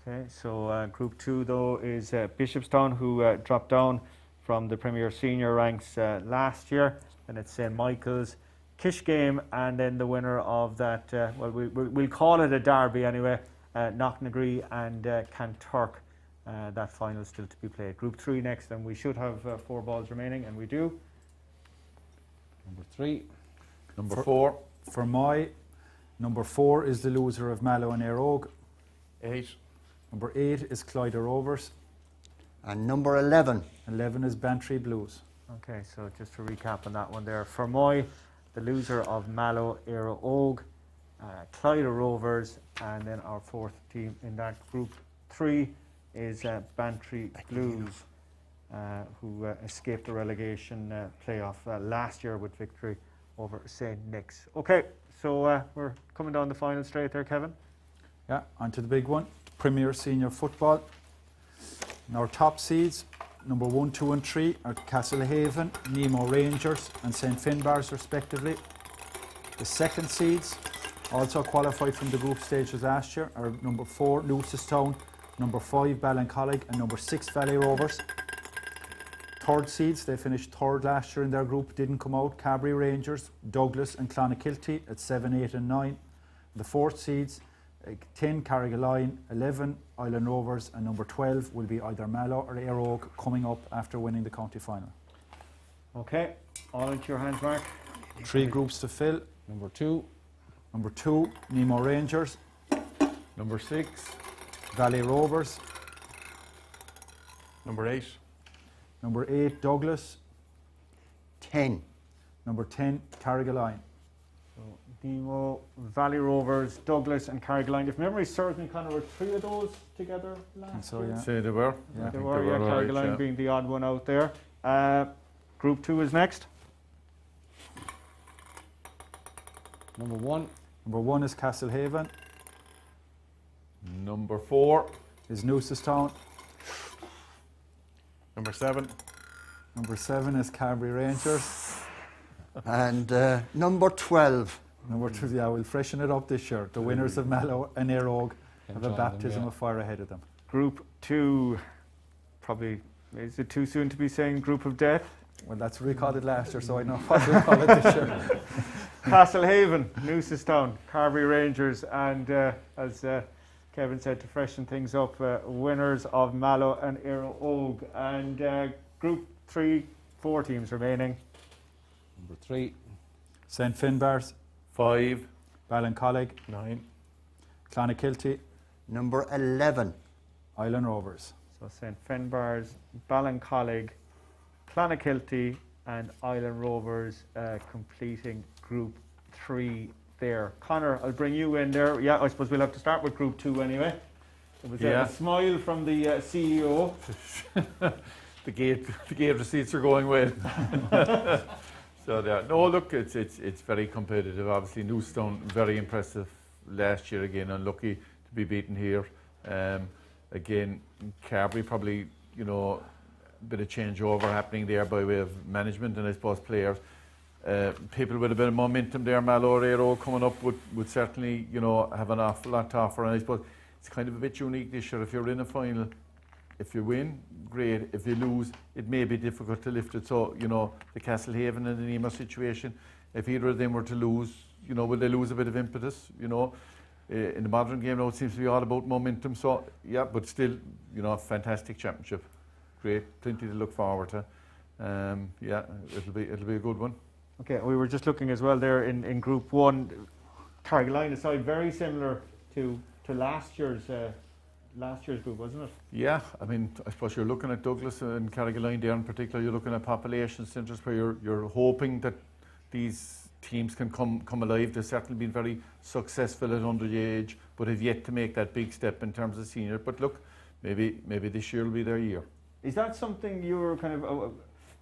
Okay, so Group 2 though is Bishopstown, who dropped down from the Premier Senior ranks last year, and it's St. Michael's, Kishgame, and then the winner of that, well, we'll call it a derby anyway, Knocknagree and Cantork. That final still to be played. Group 3 next, and we should have 4 balls remaining, and we do. Number 3. Number 4. Fermoy. Number 4 is the loser of Mallow and Éire Óg. 8. Number 8 is Clyde Rovers. And number 11. 11 is Bantry Blues. Okay, so just to recap on that one there, Fermoy, the loser of Mallow, Éire Óg, Clyde Rovers, and then our 4th team in that Group 3 is Bantry Blues, who escaped the relegation playoff last year with victory over St. Nick's. Okay, so we're coming down the final straight there, Kevin. Yeah, on to the big one. Premier Senior Football. And our top seeds, number 1, 2 and 3 are Castlehaven, Nemo Rangers and St. Finbars respectively. The second seeds, also qualified from the group stages last year, are number 4, Lucistown, number 5, Ballincollig and number 6, Valley Rovers. Third seeds, they finished 3rd last year in their group, didn't come out, Cabri Rangers, Douglas and Clonakilty at 7, 8 and 9. The fourth seeds, 10 Carrigaline, 11 Island Rovers, and number 12 will be either Mallow or Éire Óg, coming up after winning the county final. Okay, all into your hands, Mark. 3 groups to fill. Number 2. Number 2, Nemo Rangers. Number 6. Valley Rovers. Number 8. Number 8, Douglas. 10. Number 10, Carrigaline. So, Nemo, Valley Rovers, Douglas and Carrigaline. If memory serves me, Conor, were 3 of those together last So, year? yeah. Say they were. Yeah. I They think were, yeah, all right, Carrigaline yeah. being the odd one out there. Group 2 is next. Number 1. Number 1 is Castlehaven. Number 4. Is Newcestown. Number 7. Number 7 is Carbery Rangers. And number 12. Number 2, yeah, we'll freshen it up this year. The winners of Mallow and Éire Óg have a join them, baptism yeah. of fire ahead of them. Group 2, probably, is it too soon to be saying group of death? Well, that's what we called it last year, so I know what we'll call it this year. Castlehaven, Newcestown, Carbery Rangers, and as Kevin said, to freshen things up, winners of Mallow and Éire Óg. And Group 3, 4 teams remaining. Number 3. St Finbarrs, 5. Ballincollig, 9. Clonakilty, Number 11. Island Rovers. So St Finbarrs, Ballincollig, Clonakilty and Island Rovers completing Group 3 there. Conor, I'll bring you in there. Yeah, I suppose we'll have to start with Group 2 anyway. It was Yeah. a smile from the CEO. The gate receipts are going well. So there. No, look, it's very competitive. Obviously, Newcestown very impressive last year again. Unlucky to be beaten here. Again, Carbery probably, you know, a bit of changeover happening there by way of management and I suppose players. People with a bit of momentum there, Mallow or Éire Óg coming up would certainly, you know, have an awful lot to offer. And I suppose it's kind of a bit unique this year. If you're in a final, if you win, great. If you lose, it may be difficult to lift it. So, you know, the Castlehaven and the Nemo situation, if either of them were to lose, you know, will they lose a bit of impetus, you know? In the modern game now, it seems to be all about momentum. So, yeah, but still, you know, fantastic championship. Great, plenty to look forward to. Yeah, it'll be a good one. Okay, we were just looking as well there in Group 1. Carrigaline aside, very similar to last year's group, wasn't it? Yeah, I mean, I suppose you're looking at Douglas and Carrigaline there in particular. You're looking at population centres where you're hoping that these teams can come alive. They've certainly been very successful at underage, but have yet to make that big step in terms of senior. But look, maybe this year will be their year. Is that something you're kind of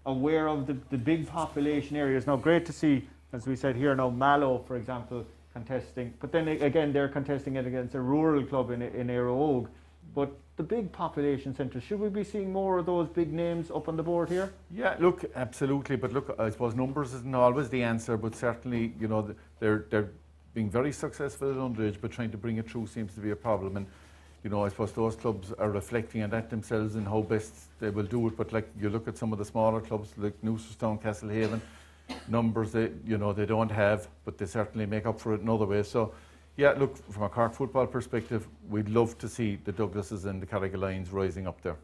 aware of, the big population areas? Now, great to see, as we said here now, Mallow, for example, contesting. But then again, they're contesting it against a rural club in Éire Óg. But the big population centres, should we be seeing more of those big names up on the board here? Yeah, look, absolutely. But look, I suppose numbers isn't always the answer, but certainly, you know, they're being very successful at underage, but trying to bring it through seems to be a problem. And, you know, I suppose those clubs are reflecting on that themselves and how best they will do it. But like you look at some of the smaller clubs like Newcestown, Castlehaven, numbers they don't have, but they certainly make up for it in other ways. So, yeah, look, from a Cork football perspective, we'd love to see the Douglases and the Carrigalines rising up there.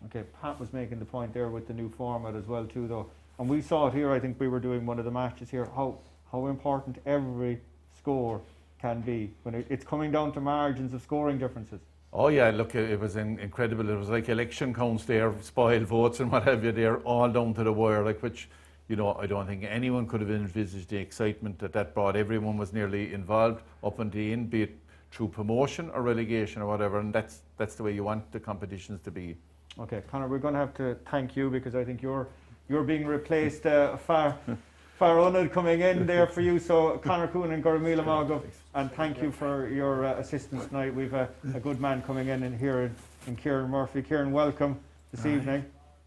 Okay, Pat was making the point there with the new format as well too, though. And we saw it here, I think we were doing one of the matches here, how important every score can be when it's coming down to margins of scoring differences. Oh yeah, look, it was incredible. It was like election counts there, spoiled votes and what have you there, all down to the wire, like which, you know, I don't think anyone could have envisaged the excitement that brought. Everyone was nearly involved up until the end, be it through promotion or relegation or whatever, and that's the way you want the competitions to be. Okay, Conor, we're going to have to thank you because I think you're being replaced far honoured coming in there for you. So Conor Coon and Gormila Magov, and thank you for your assistance tonight. We've a good man coming in here in Kieran Murphy. Kieran, welcome this evening.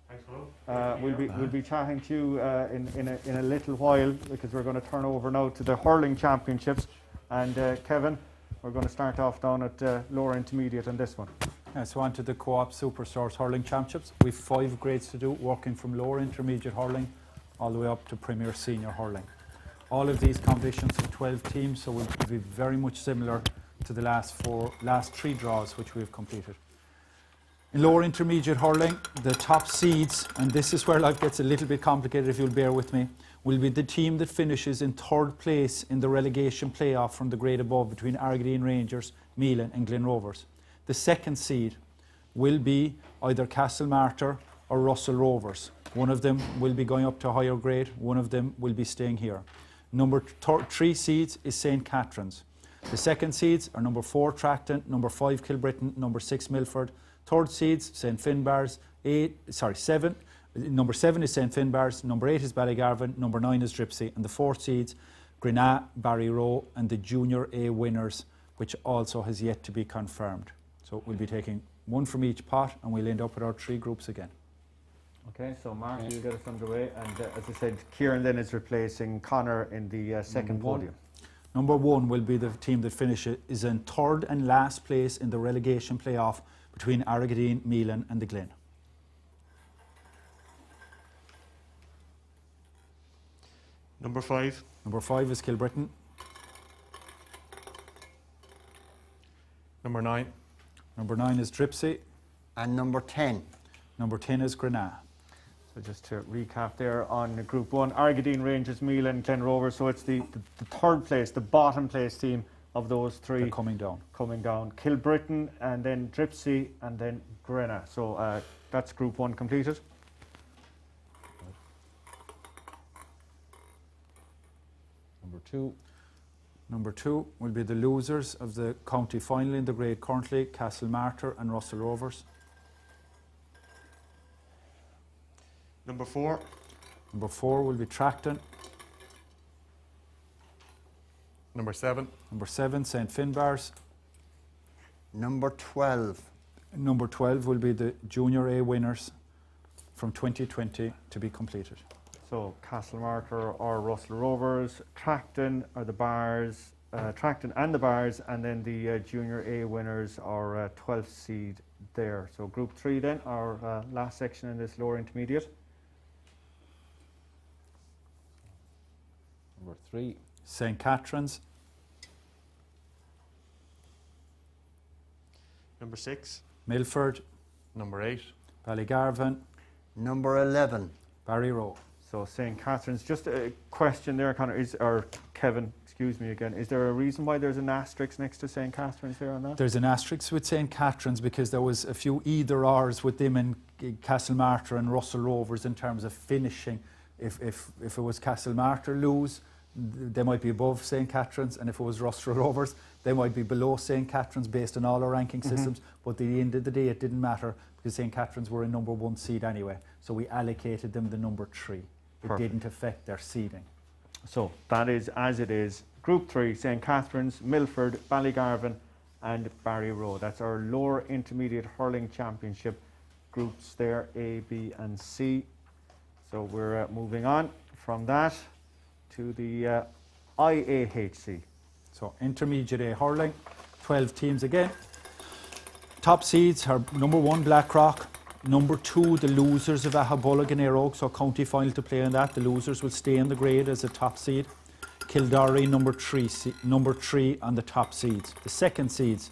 Thanks, We'll be chatting to you in a little while because we're going to turn over now to the hurling championships. And Kevin, we're going to start off down at lower intermediate on this one. So on to the Co-op Superstars Hurling Championships. We've 5 grades to do, working from lower intermediate hurling all the way up to Premier Senior Hurling. All of these competitions have 12 teams, so will be very much similar to the last 3 draws which we've completed. In lower intermediate hurling, the top seeds, and this is where life gets a little bit complicated if you'll bear with me, will be the team that finishes in 3rd place in the relegation playoff from the grade above between Argideen Rangers, Mealan and Glen Rovers. The 2nd seed will be either Castlemartyr or Russell Rovers. One of them will be going up to a higher grade, one of them will be staying here. Number 3 seeds is St. Catherine's. The 2nd seeds are number 4 Tracton, number 5 Kilbrittain, number 6 Milford. 3rd seeds, St. Finbarr's, 7. Number 7 is St. Finbarr's, number 8 is Ballygarvan, number 9 is Dripsey, and the 4th seeds, Grenache, Barryroe, and the Junior A winners, which also has yet to be confirmed. So we'll be taking one from each pot, and we'll end up with our 3 groups again. Okay, so Mark, you get us underway, and as I said, Kieran then is replacing Connor in the second podium. Number 1 will be the team that is in 3rd and last place in the relegation playoff between Argideen, Mealan and the Glen. Number 5. Number 5 is Kilbrittain. Number 9. Number 9 is Dripsey. And number 10. Number 10 is Grenache. So just to recap there on Group 1, Argideen Rangers, Mealan, Glen Rovers. So it's the 3rd place, the bottom place team of those 3. They're coming down. Kilbrittain, and then Dripsey, and then Grenache. So that's Group 1 completed. Number 2. Number 2 will be the losers of the county final in the grade currently, Castlemartyr and Russell Rovers. Number 4. Number 4 will be Tracton. Number 7. Number 7, St. Finbarr's. Number 12. Number 12 will be the Junior A winners from 2020 to be completed. So Castlemartyr or Russell Rovers, Tracton are the Bars, Tracton and the Bars, and then the Junior A winners are 12th seed there. So Group 3 then, our last section in this lower intermediate. Number 3. St. Catherine's. Number 6. Milford. Number 8. Ballygarvan. Number 11. Barryroe. So St. Catherine's, just a question there, Connor, or Kevin, excuse me again, is there a reason why there's an asterisk next to St. Catherine's there on that? There's an asterisk with St. Catherine's because there was a few either-ors with them and Castlemartyr and Russell Rovers in terms of finishing. If it was Castlemartyr lose, they might be above St. Catherine's, and if it was Russell Rovers, they might be below St. Catherine's based on all our ranking systems. But at the end of the day, it didn't matter because St. Catherine's were a number 1 seed anyway. So we allocated them the number 3. It didn't affect their seeding. So that is as it is. Group 3, St. Catherine's, Milford, Ballygarvan and Barryroe. That's our lower intermediate hurling championship groups there, A, B and C. So we're moving on from that to the IAHC. So intermediate A hurling, 12 teams again. Top seeds are number 1 Blackrock, number 2 the losers of Ahabullock and Air Oak, so county final to play on that. The losers will stay in the grade as a top seed. Kildare number 3 on the top seeds. The second seeds,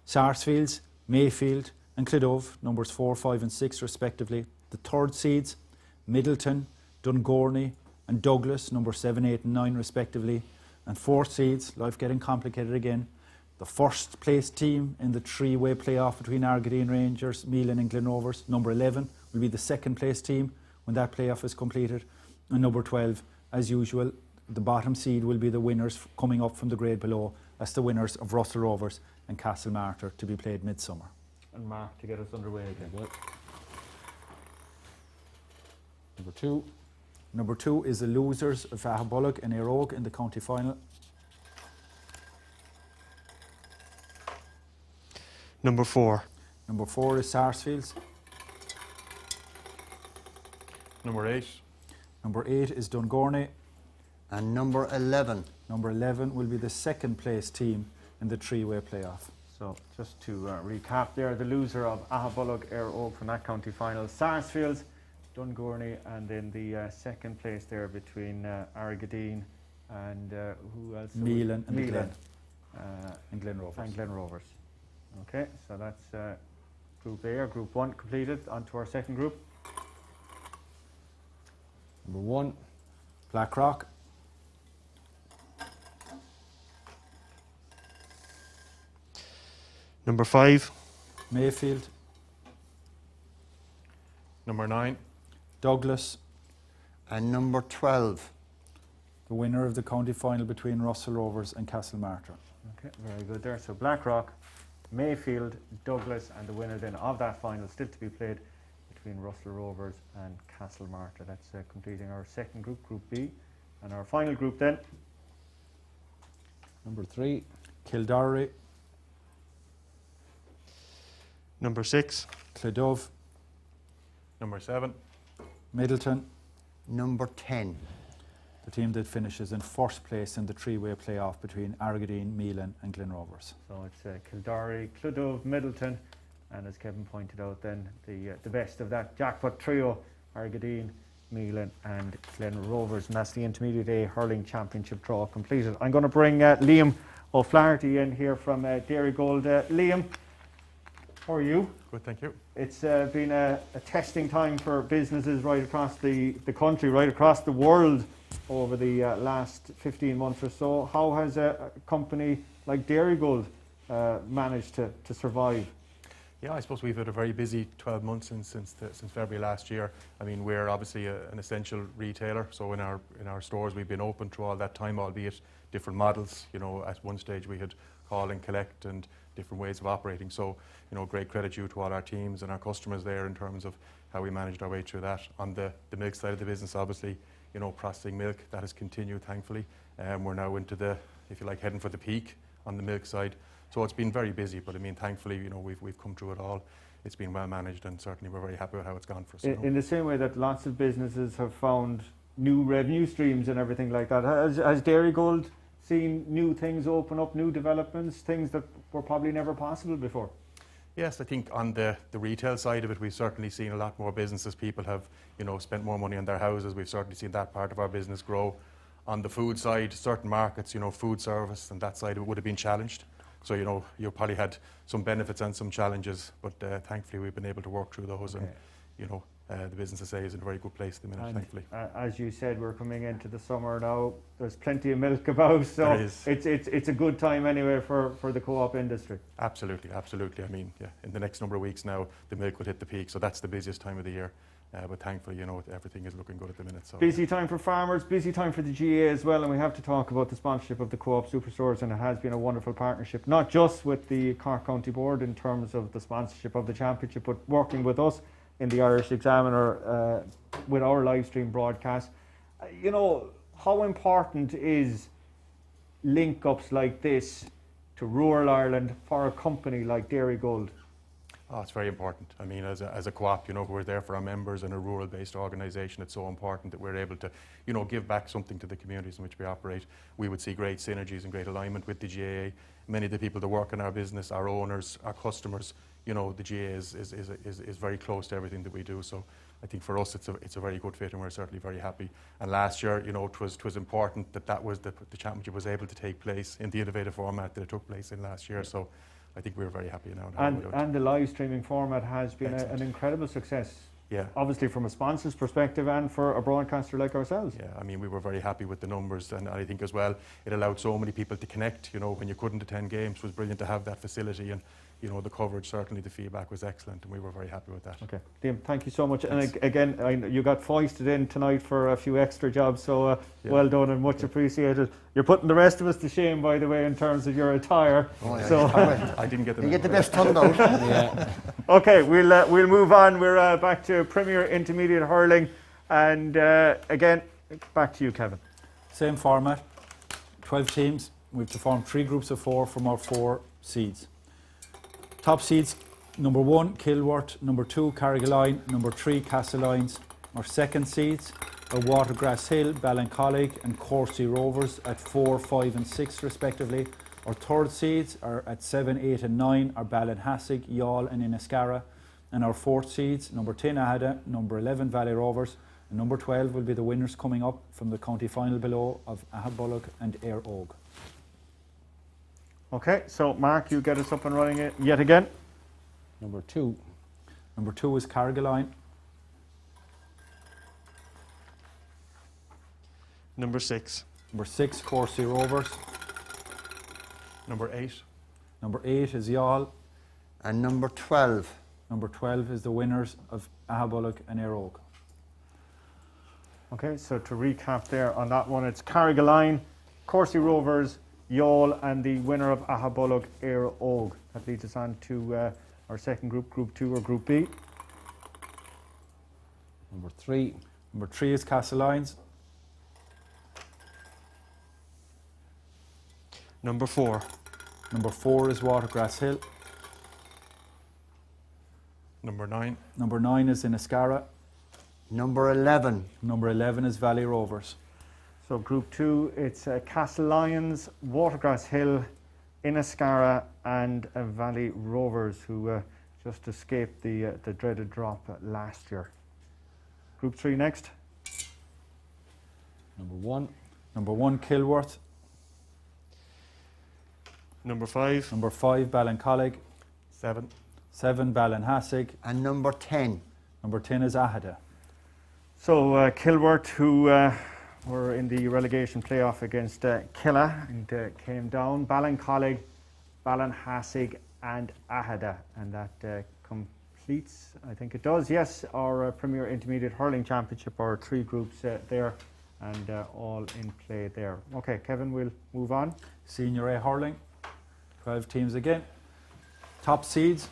Sarsfields, Mayfield and Clidove, numbers 4, 5 and 6 respectively. The third seeds, Middleton, Dungorney and Douglas, number 7, 8 and 9 respectively. And 4th seeds, life getting complicated again, the first place team in the 3-way playoff between Argideen Rangers, Mealan and Glen Rovers, number 11, will be the second place team when that playoff is completed. And number 12, as usual, the bottom seed will be the winners coming up from the grade below. That's the winners of Russell Rovers and Castlemartyr to be played midsummer. And Mark to get us underway again. Number 2. Number 2 is the losers of Ahabullock and Air Oak in the county final. Number 4. Number 4 is Sarsfields. Number 8. Number 8 is Dungorney. And number 11. Number 11 will be the second place team in the 3-way playoff. So just to recap there, the loser of Ahabullock, Air Oak from that county final, Sarsfields, Dungorney, and then the second place there between Argideen and who else? Mealan and Mealan. Glen. And Glen Rovers. And Glen Rovers. Okay, so that's Group A or Group 1 completed. On to our second group. Number 1. Blackrock. Number 5. Mayfield. Number 9. Douglas. And number 12. The winner of the county final between Russell Rovers and Castlemartyr. Okay, very good there. So Blackrock, Mayfield, Douglas, and the winner then of that final still to be played between Russell Rovers and Castlemartyr. That's completing our second group, Group B. And our final group then. Number 3. Kildare. Number 6. Clodove. Number 7. Middleton. Number 10. The team that finishes in first place in the three-way playoff between Argadine, Mealan and Glen Rovers. So it's Kildare, Clodove, Middleton, and as Kevin pointed out then, the best of that jackpot trio, Argadine, Mealan and Glen Rovers. And that's the Intermediate A Hurling Championship draw completed. I'm going to bring Liam O'Flaherty in here from Dairy Gold. Liam, how are you? Good, thank you. It's been a testing time for businesses right across the country, right across the world over the last 15 months or so. How has a company like Dairy Gold managed to survive? Yeah, I suppose we've had a very busy 12 months since February last year. I mean, we're obviously an essential retailer, so in our stores we've been open through all that time, albeit different models. You know, at one stage we had call and collect and different ways of operating. So, you know, great credit due to all our teams and our customers there in terms of how we managed our way through that. On the milk side of the business, obviously, you know, processing milk, that has continued, thankfully. We're now into the, if you like, heading for the peak on the milk side. So it's been very busy, but I mean, thankfully, you know, we've come through it all. It's been well managed, and certainly we're very happy with how it's gone for us. In the same way that lots of businesses have found new revenue streams and everything like that, has Dairy Gold seen new things open up, new developments, things that were probably never possible before? Yes, I think on the retail side of it, we've certainly seen a lot more businesses. People have, you know, spent more money on their houses. We've certainly seen that part of our business grow. On the food side, certain markets, you know, food service and that side of it would have been challenged. So, you know, you probably had some benefits and some challenges, but thankfully we've been able to work through those. And, you know, the business, I say, is in a very good place at the minute, And thankfully. as you said, we're coming into the summer now. There's plenty of milk about, so it's a good time anyway for the co-op industry. Absolutely, absolutely. I mean, yeah, in the next number of weeks now, the milk will hit the peak, so that's the busiest time of the year. But thankfully, you know, everything is looking good at the minute. So busy time for farmers, busy time for the GAA as well, and we have to talk about the sponsorship of the Co-op Superstores, and it has been a wonderful partnership, not just with the Cork County Board in terms of the sponsorship of the championship, but working with us in the Irish Examiner with our live stream broadcast. You know, how important is link-ups like this to rural Ireland for a company like Dairy Gold? Oh, it's very important. I mean, as a co-op, you know, we're there for our members and a rural-based organisation. It's so important that we're able to, you know, give back something to the communities in which we operate. We would see great synergies and great alignment with the GAA. Many of the people that work in our business, our owners, our customers, you know, the GAA is very close to everything that we do. So I think for us, it's a very good fit, and we're certainly very happy. And last year, you know, it was important that was the championship was able to take place in the innovative format that it took place in last year. So I think we're very happy now. And the live streaming format has been an incredible success. Yeah. Obviously from a sponsor's perspective and for a broadcaster like ourselves. Yeah, I mean, we were very happy with the numbers, and I think as well, it allowed so many people to connect. You know, when you couldn't attend games, it was brilliant to have that facility, and you know, the coverage, certainly the feedback was excellent, and we were very happy with that. Okay, Liam, thank you so much. Thanks. And again, you got foisted in tonight for a few extra jobs, so well done and much appreciated. You're putting the rest of us to shame, by the way, in terms of your attire. Oh, yeah. So I didn't get the. You get the best turned out. Yeah. okay, we'll move on. We're back to Premier Intermediate Hurling, and again, back to you, Kevin. Same format, 12 teams. We've to form 3 groups of 4 from our 4 seeds. Top seeds, number 1, Kilworth, number 2, Carrigaline, number 3, Castlelyons. Our second seeds are Watergrass Hill, Ballincollig and Courcey Rovers at 4, 5 and 6 respectively. Our third seeds are at 7, 8 and 9 are Ballinhassig, Youghal and Inniscarra. And our fourth seeds, number 10, Ahada, number 11, Valley Rovers, And number 12 will be the winners coming up from the county final below of Ahabollock and Éire Óg. Okay, so Mark, you get us up and running yet again. Number 2. Number 2 is Carrigaline. Number 6. Number 6, Corsi Rovers. Number 8. Number 8 is Youghal. And number 12. Number 12 is the winners of Ahabollock and Éire Óg. Okay, so to recap there on that one, it's Carrigaline, Corsi Rovers, Youghal, and the winner of Ahabollock, Éire Óg. That leads us on to our second group, Group 2 or Group B. Number 3. Number 3 is Castlelyons. Number 4. Number 4 is Watergrass Hill. Number 9. Number 9 is Inniscarra. Number 11. Number 11 is Valley Rovers. So Group 2, it's Castlelyons, Watergrass Hill, Inniscarra, and Valley Rovers, who just escaped the dreaded drop last year. Group 3 next. Number 1. Number 1, Kilworth. Number 5. Number 5, Ballincollig. 7. 7, Ballinhassig. And number 10. Number 10 is Ahada. So Kilworth, who were in the relegation playoff against Killa and came down. Ballincollig, Ballinhassig, and Ahada, and that completes, I think it does, yes, our Premier Intermediate Hurling Championship, our 3 groups there, and all in play there. Okay, Kevin, we'll move on. Senior A hurling, 12 teams again. Top seeds,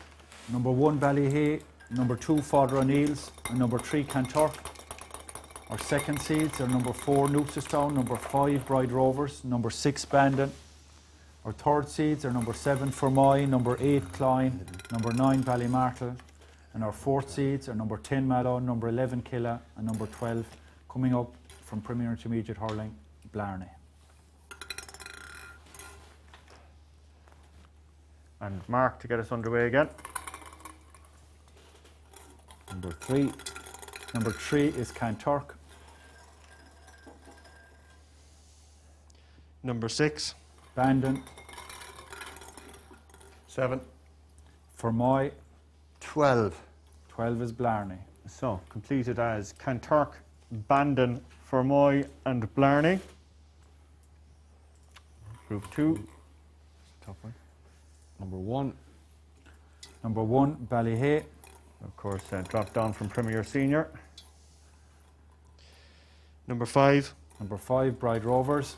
number 1, Ballyhay, number 2, Father O'Neill's, and number 3, Kanturk. Our second seeds are number 4, Noosastown, number 5, Bride Rovers, number 6, Bandon. Our third seeds are number 7, Fermoy, number 8, Clyne, number 9, Ballymartle, and our fourth seeds are number 10, Mallow, number 11, Killa, and number 12, coming up from Premier Intermediate Hurling, Blarney. And Mark, to get us underway again. Number 3. Number 3 is Kanturk. Number 6. Bandon. 7. Fermoy. 12. 12 is Blarney. So, completed as Kanturk, Bandon, Fermoy, and Blarney. Group 2. Top one. Number 1. Number 1, Ballyhay. Of course, dropped down from Premier Senior. Number 5. Number 5, Bride Rovers.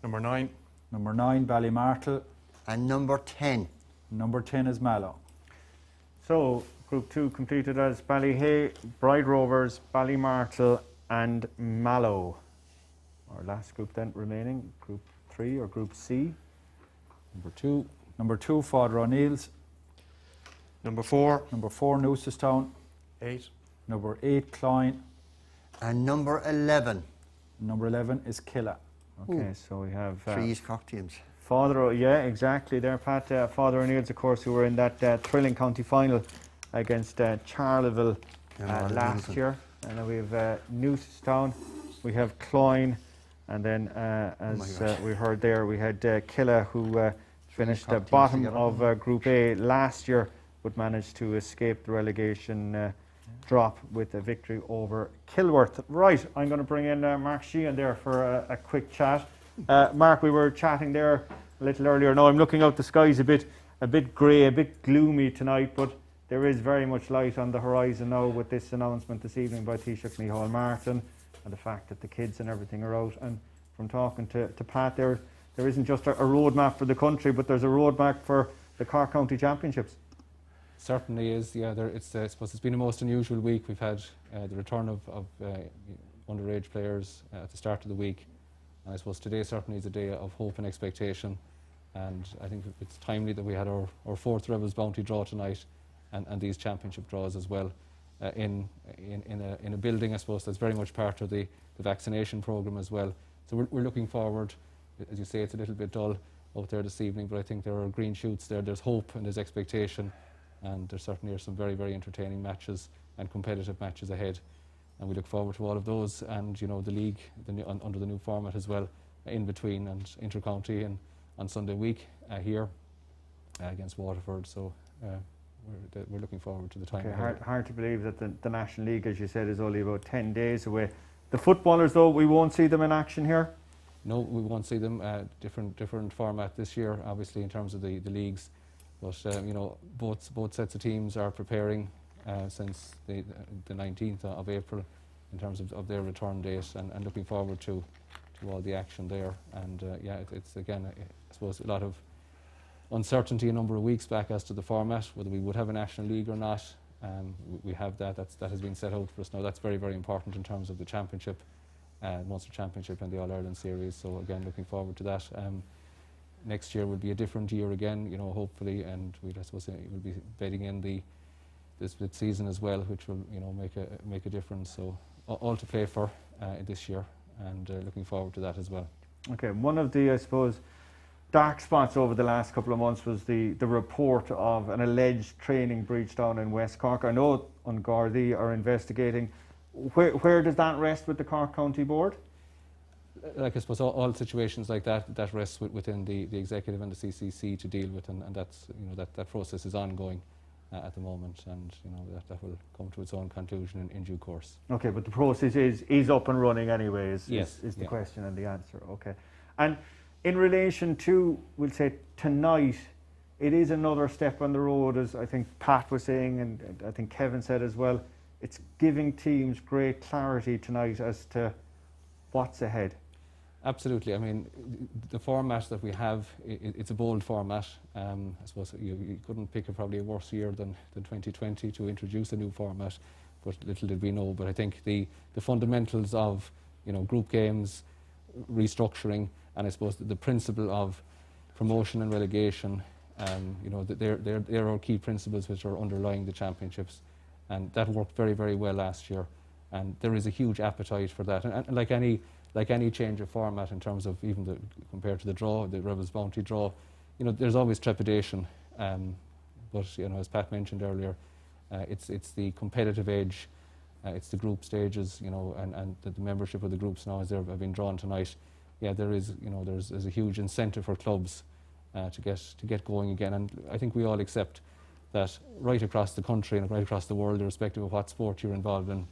Number 9. Number 9, Ballymartle. And number 10. Number 10 is Mallow. So, Group 2 completed as Ballyhay, Bride Rovers, Ballymartle, and Mallow. Our last group then remaining, Group 3 or Group C. Number 2. Number 2, Father O'Neill's. Number 4. Number 4, Noosastown. 8. Number 8, Clyne. And number 11. Number 11 is Killa. Okay, so we have 3 Cork teams. yeah, exactly there, Pat. Father O'Neill's, of course, who were in that thrilling county final against Charleville last year. And then we have Noosastown, we have Cloyne, and then as we heard there, we had Killa, who finished at bottom of Group A last year, but managed to escape the relegation drop with a victory over Kilworth. Right, I'm going to bring in Mark Sheehan there for a quick chat. Mark, we were chatting there a little earlier. Now I'm looking out, the sky's a bit grey, a bit gloomy tonight, but there is very much light on the horizon now with this announcement this evening by Taoiseach Micheál Martin, and the fact that the kids and everything are out. And from talking to Pat there isn't just a roadmap for the country, but there's a roadmap for the Cork County Championships. Certainly is, yeah. I suppose it's been a most unusual week. We've had the return of underage players at the start of the week. And I suppose today certainly is a day of hope and expectation. And I think it's timely that we had our fourth Rebels Bounty draw tonight and these championship draws as well in a building, I suppose, that's very much part of the vaccination programme as well. So we're looking forward. As you say, it's a little bit dull out there this evening, but I think there are green shoots there. There's hope and there's expectation. And there certainly are some very, very entertaining matches and competitive matches ahead. And we look forward to all of those, and you know, the league under the new format as well, in between, and inter-county and on Sunday week here against Waterford. So we're looking forward to the time. Okay, hard to believe that the National League, as you said, is only about 10 days away. The footballers, though, we won't see them in action here? No, we won't see them. Different format this year, obviously, in terms of the leagues. But you know, both sets of teams are preparing since the 19th of April in terms of their return date, and looking forward to all the action there. And yeah, it's again, I suppose, a lot of uncertainty a number of weeks back as to the format, whether we would have a National League or not. We have that has been set out for us now. That's very, very important in terms of the Championship, Munster Championship and the All-Ireland Series. So again, looking forward to that. Next year will be a different year again, you know, hopefully, and I suppose we'll be bedding in the split season as well, which will, you know, make a difference. So all to play for this year, and looking forward to that as well. Okay, one of the, I suppose, dark spots over the last couple of months was the report of an alleged training breach down in West Cork. I know Gardaí are investigating. Where does that rest with the Cork County Board? Like, I suppose all situations like that rests within the executive and the CCC to deal with, and that's, you know, that process is ongoing at the moment, and you know, that will come to its own conclusion in due course. Okay, but the process is up and running anyway, is the yeah. question and the answer. Okay. And in relation to, we'll say, tonight, it is another step on the road, as I think Pat was saying, and I think Kevin said as well. It's giving teams great clarity tonight as to what's ahead. Absolutely. I mean, the format that we have, it's a bold format. I suppose you couldn't pick probably a worse year than 2020 to introduce a new format, but little did we know. But I think the fundamentals of, you know, group games, restructuring, and I suppose the principle of promotion and relegation, you know, they're our key principles which are underlying the championships, and that worked very, very well last year. And there is a huge appetite for that, and like any change of format in terms of even compared to the draw, the Rebels Bounty draw, you know, there's always trepidation. But you know, as Pat mentioned earlier, it's the competitive edge, it's the group stages, you know, and the membership of the groups now as they have been drawn tonight. Yeah, there's a huge incentive for clubs to get going again, and I think we all accept that right across the country and right across the world, irrespective of what sport you're involved in,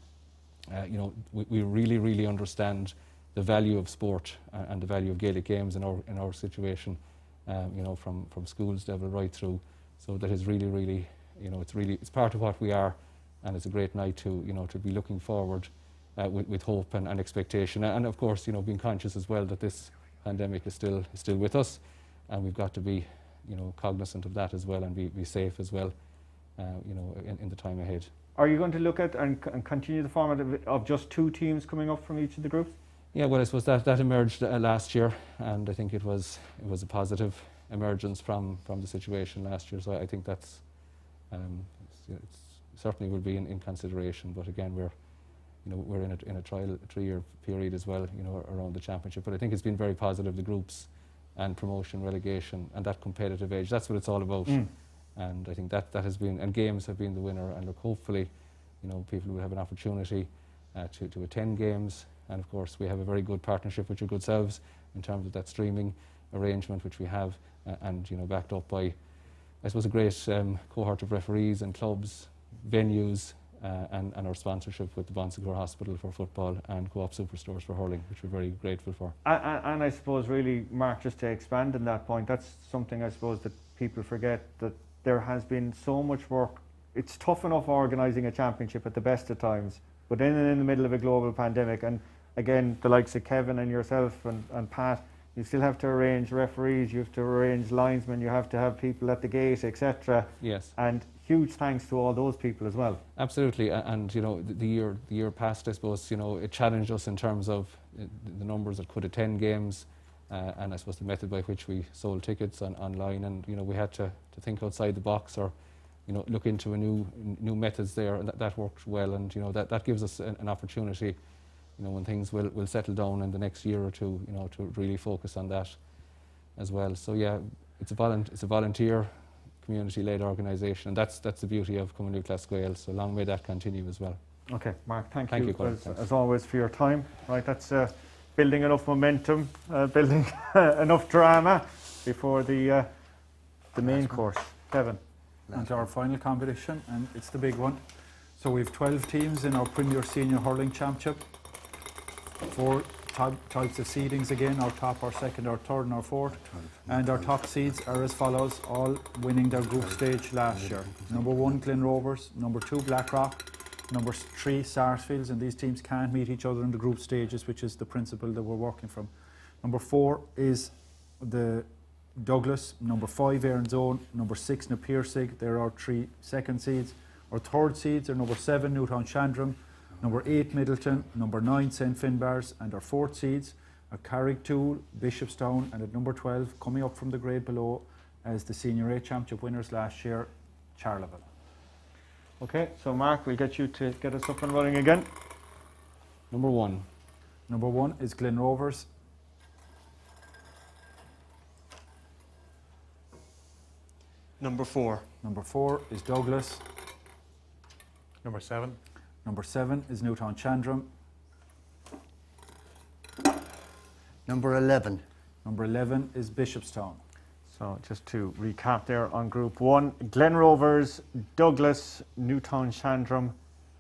you know, we really, really understand the value of sport and the value of Gaelic games in our situation, you know, from schools level right through. So that is really, really, you know, it's part of what we are, and it's a great night to, you know, to be looking forward with hope and expectation, and of course, you know, being conscious as well that this pandemic is still with us, and we've got to be, you know, cognizant of that as well, and be safe as well, you know, in the time ahead. Are you going to look at and continue the format of just 2 teams coming up from each of the groups? Yeah, well, I suppose that emerged last year, and I think it was a positive emergence from the situation last year. So I think that's it's certainly will be in consideration. But again, we're in a 3-year period as well, you know, around the championship. But I think it's been very positive, the groups and promotion, relegation, and that competitive edge. That's what it's all about. And I think that has been, and games have been the winner. And look, hopefully, you know, people will have an opportunity to attend games. And of course, we have a very good partnership with your good selves in terms of that streaming arrangement which we have, and you know, backed up by, I suppose, a great cohort of referees and clubs, venues, and our sponsorship with the Bon Secours Hospital for football and Co-op Superstores for hurling, which we're very grateful for. And I suppose, really, Mark, just to expand on that point, that's something I suppose that people forget, that there has been so much work. It's tough enough organising a championship at the best of times, but then in the middle of a global pandemic, and again, the likes of Kevin and yourself and Pat, you still have to arrange referees, you have to arrange linesmen, you have to have people at the gate, etc. Yes. And huge thanks to all those people as well. Absolutely, and you know, the year past, I suppose, you know, it challenged us in terms of the numbers that could attend games, and I suppose the method by which we sold tickets online, and you know, we had to think outside the box, or you know, look into new methods there, and that worked well, and you know, that gives us an opportunity, you know, when things will settle down in the next year or two, you know, to really focus on that as well. So yeah, it's a volunteer community-led organisation, and that's the beauty of Cumann Class Gael. So long may that continue as well. Okay, Mark, thank Thank you, you, Colin. Thanks. as always for your time. Right, that's building enough momentum, building enough drama before the main course. Kevin. And our final competition, and it's the big one. So we have 12 teams in our Premier Senior Hurling Championship. 4 types of seedings again, our top, our second, our third and our fourth. And our top seeds are as follows, all winning their group stage last year. Number 1, Glen Rovers. Number 2, Blackrock. Number 3, Sarsfields, and these teams can't meet each other in the group stages, which is the principle that we're working from. Number 4 is the Douglas. Number 5, Erin's Own. Number 6, Na Piarsig. There are 3 second seeds. Our third seeds are number 7, Newtown Shandrum. Number 8, Middleton. Number 9, St Finbars. And our fourth seeds are Carricktool, Bishopstown, and at number 12, coming up from the grade below as the Senior A Championship winners last year, Charleville. Okay, so Mark, we'll get you to get us up and running again. Number 1. Number 1 is Glen Rovers. Number 4. Number 4 is Douglas. Number 7. Number 7 is Newtown Shandrum. Number 11. Number 11 is Bishopstown. So just to recap there on Group 1, Glen Rovers, Douglas, Newtown Shandrum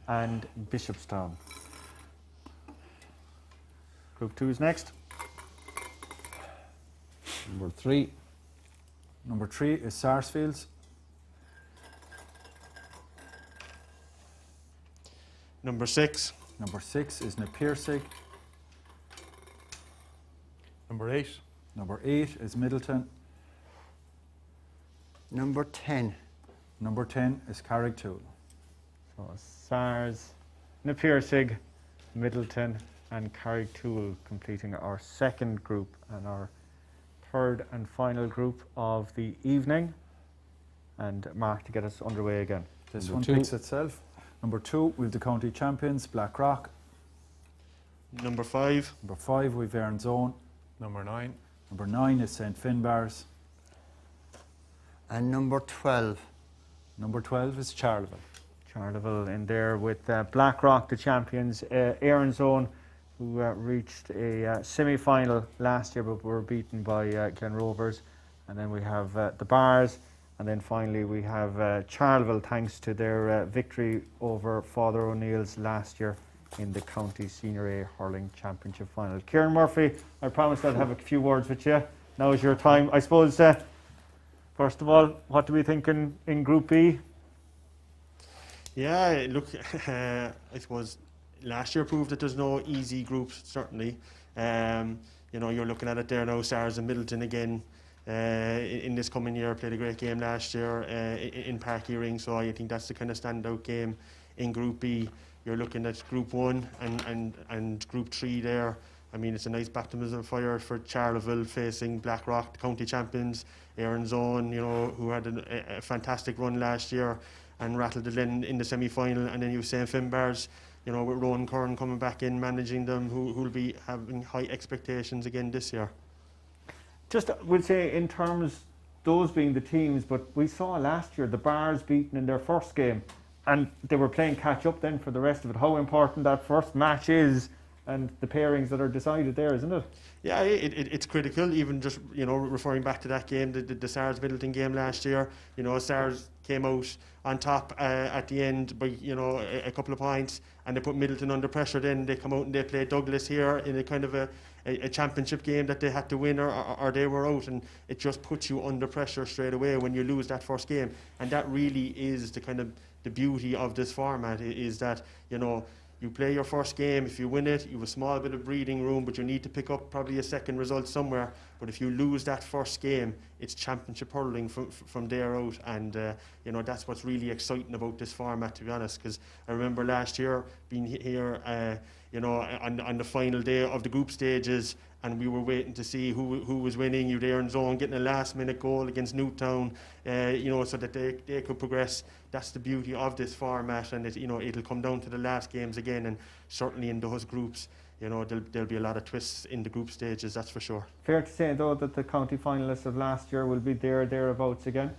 and Bishopstown. Group 2 is next. Number 3. Number 3 is Sarsfields. Number 6. Number 6 is Na Piarsig. Number 8. Number 8 is Middleton. Number 10. Number 10 is Carricktool. So Sars, Na Piarsig, Middleton and Carricktool completing our second group and our third and final group of the evening. And Mark, to get us underway again. This Number one 2. picks itself. Number 2, we've the county champions, Blackrock. Number 5. Number 5, we've Erin's Own. Number 9. Number 9 is St Finbars. And number 12. Number 12 is Charleville. Charleville in there with Blackrock, the champions, Erin's Own, who reached a semi-final last year but were beaten by Glen Rovers. And then we have the Bars, and then finally we have Charleville, thanks to their victory over Father O'Neill's last year in the County Senior A Hurling Championship final. Kieran Murphy, I promised I'd have a few words with you. Now is your time. I suppose, first of all, what do we think in Group B? Yeah, look, I suppose last year proved that there's no easy groups, certainly. You know, you're looking at it there now, Sars and Middleton again in this coming year played a great game last year in Park Earing, so I think that's the kind of standout game in Group B. You're looking at Group 1 and Group 3 there. I mean, it's a nice baptism of fire for Charleville facing Blackrock, the county champions, Erin's Own, you know, who had a fantastic run last year and rattled it in the semi-final. And then you have St Finbars, you know, with Rowan Curran coming back in, managing them, who'll be having high expectations again this year. Just, we'll say in terms, those being the teams, but we saw last year the Bars beaten in their first game and they were playing catch up then for the rest of it. How important that first match is and the pairings that are decided there, isn't it? Yeah, it's critical, even just, you know, referring back to that game, the Sars Middleton game last year. You know, Sars came out on top at the end by, you know, a couple of points, and they put Middleton under pressure. Then they come out and they play Douglas here in a kind of a championship game that they had to win or they were out, and it just puts you under pressure straight away when you lose that first game. And that really is the kind of the beauty of this format, is that, you know, you play your first game, if you win it, you have a small bit of breathing room, but you need to pick up probably a second result somewhere. But if you lose that first game, it's championship hurling from there out. And, you know, that's what's really exciting about this format, to be honest, because I remember last year being here, you know, on the final day of the group stages, and we were waiting to see who was winning. You there in zone, getting a last-minute goal against Newtown, you know, so that they could progress. That's the beauty of this format, and it, you know, it'll come down to the last games again, and certainly in those groups, you know, there'll be a lot of twists in the group stages, that's for sure. Fair to say, though, that the county finalists of last year will be thereabouts again?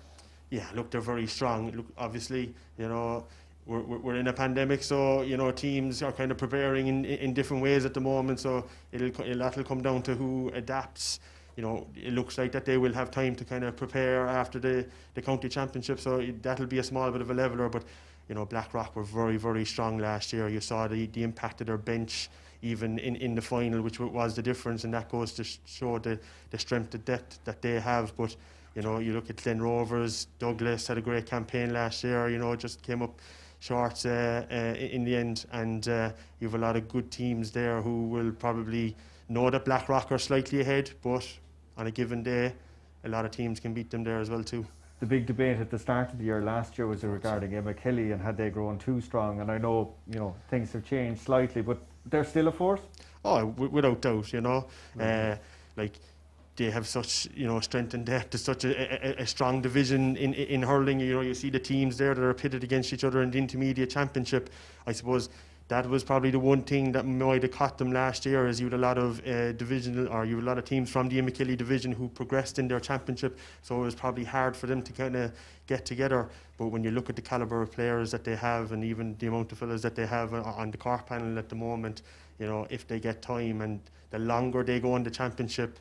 Yeah, look, they're very strong. Look, obviously, you know, we're in a pandemic, so you know teams are kind of preparing in different ways at the moment. So that'll come down to who adapts. You know, it looks like that they will have time to kind of prepare after the county championship. So that'll be a small bit of a leveler. But you know, Blackrock were very, very strong last year. You saw the impact of their bench even in the final, which was the difference, and that goes to show the strength, the depth that they have. But you know, you look at Glen Rovers, Douglas had a great campaign last year. You know, just came up short in the end, and you have a lot of good teams there who will probably know that Blackrock are slightly ahead, but on a given day, a lot of teams can beat them there as well too. The big debate at the start of the year last year was regarding Emma Kelly and had they grown too strong, and I know, you know, things have changed slightly, but they're still a force? Oh, without doubt, you know. Like, they have such, you know, strength and depth. It's such a strong division in hurling. You know, you see the teams there that are pitted against each other in the intermediate championship. I suppose that was probably the one thing that might have caught them last year, is you had a lot of divisional, or you had a lot of teams from the Enniskillen division who progressed in their championship, so it was probably hard for them to kind of get together. But when you look at the calibre of players that they have, and even the amount of fellas that they have on the Cork panel at the moment, you know, if they get time, and the longer they go in the championship,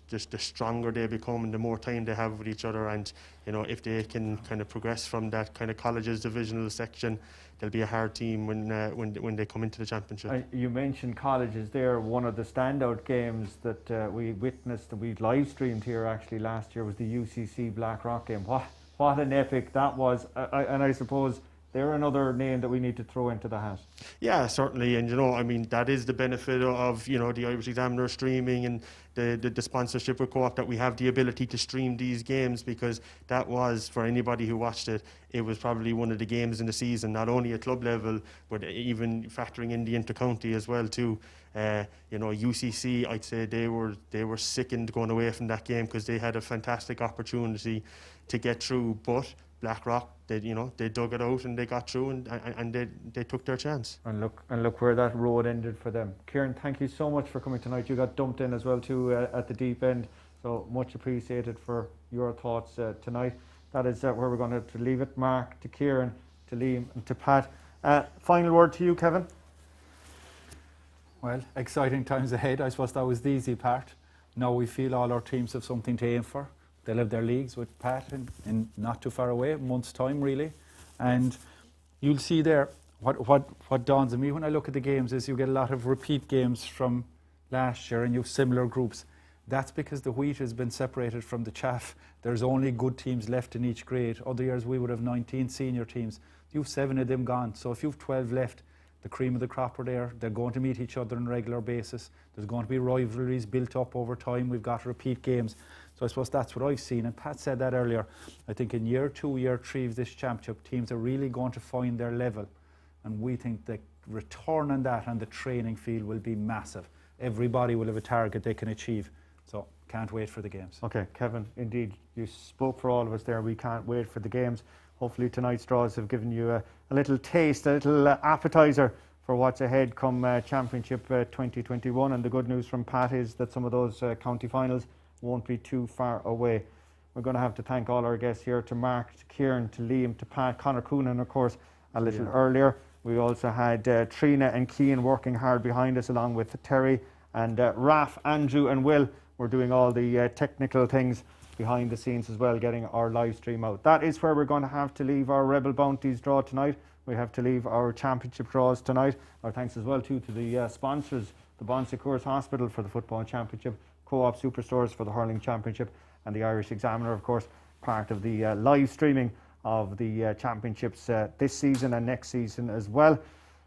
the stronger they become and the more time they have with each other. And you know, if they can kind of progress from that kind of colleges divisional section, they'll be a hard team when they come into the championship. You mentioned colleges there. One of the standout games that we witnessed and we live streamed here actually last year was the UCC Blackrock game. What an epic that was, and I suppose they're another name that we need to throw into the hat. Yeah, certainly, and you know, I mean, that is the benefit of, you know, the Irish Examiner streaming and the sponsorship with Co-op, that we have the ability to stream these games, because that was, for anybody who watched it, it was probably one of the games in the season, not only at club level, but even factoring in the inter-county as well too. You know, UCC, I'd say they were sickened going away from that game, because they had a fantastic opportunity to get through, but Blackrock, they dug it out and they got through, and they took their chance. And look where that road ended for them. Kieran, thank you so much for coming tonight. You got dumped in as well too at the deep end, so much appreciated for your thoughts tonight. That is where we're going to leave it. Mark, to Kieran, to Liam and to Pat. Final word to you, Kevin. Well, exciting times ahead. I suppose that was the easy part. Now we feel all our teams have something to aim for. They'll have their leagues with Pat in not too far away, a month's time really. And you'll see there, what dawns on me when I look at the games is you get a lot of repeat games from last year and you have similar groups. That's because the wheat has been separated from the chaff. There's only good teams left in each grade. Other years we would have 19 senior teams. You have 7 of them gone. So if you have 12 left, the cream of the crop are there. They're going to meet each other on a regular basis. There's going to be rivalries built up over time. We've got repeat games. So I suppose that's what I've seen. And Pat said that earlier. I think in year 2, year 3 of this championship, teams are really going to find their level. And we think the return on that on the training field will be massive. Everybody will have a target they can achieve. So can't wait for the games. Okay, Kevin, indeed, you spoke for all of us there. We can't wait for the games. Hopefully tonight's draws have given you a little taste, a little appetizer for what's ahead come Championship 2021. And the good news from Pat is that some of those county finals won't be too far away. We're going to have to thank all our guests here, to Mark, to Kieran, to Liam, to Pat, Conor Coonan, of course, a little earlier. We also had Trina and Cian working hard behind us, along with Terry and Raf, Andrew and Will. We're doing all the technical things behind the scenes as well, getting our live stream out. That is where we're going to have to leave our Rebel Bounties draw tonight. We have to leave our championship draws tonight. Our thanks as well too to the sponsors, the Bon Secours Hospital for the Football Championship, Co-op Superstores for the Hurling Championship, and the Irish Examiner, of course, part of the live streaming of the championships this season and next season as well.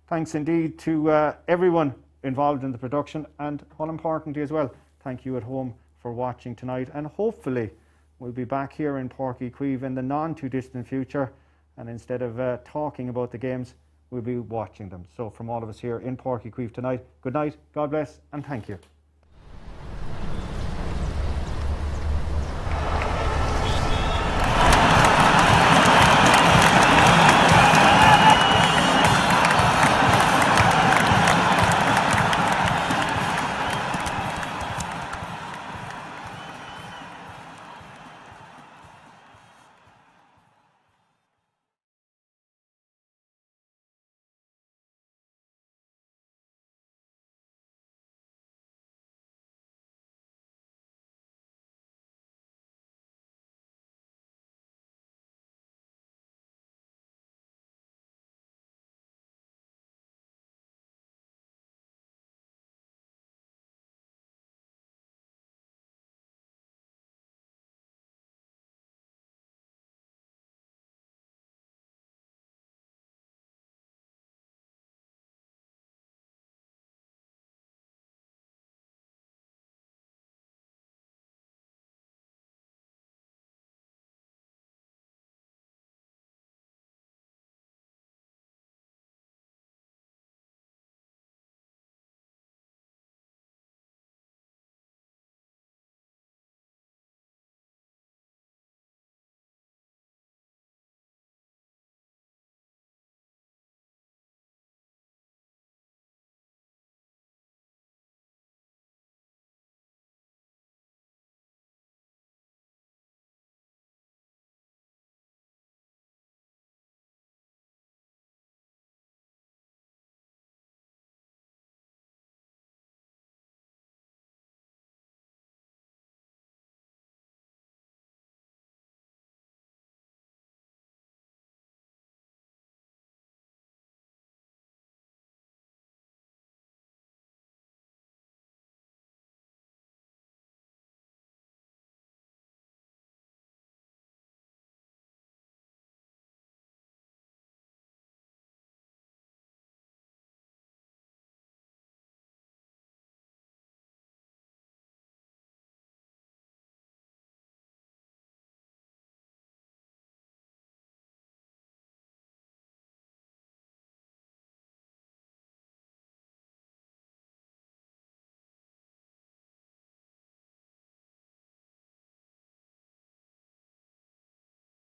Thanks indeed to everyone involved in the production, and all importantly as well, thank you at home for watching tonight, and hopefully we'll be back here in Páirc Uí Chaoimh in the non-too-distant future, and instead of talking about the games, we'll be watching them. So from all of us here in Páirc Uí Chaoimh tonight, good night, God bless, and thank you.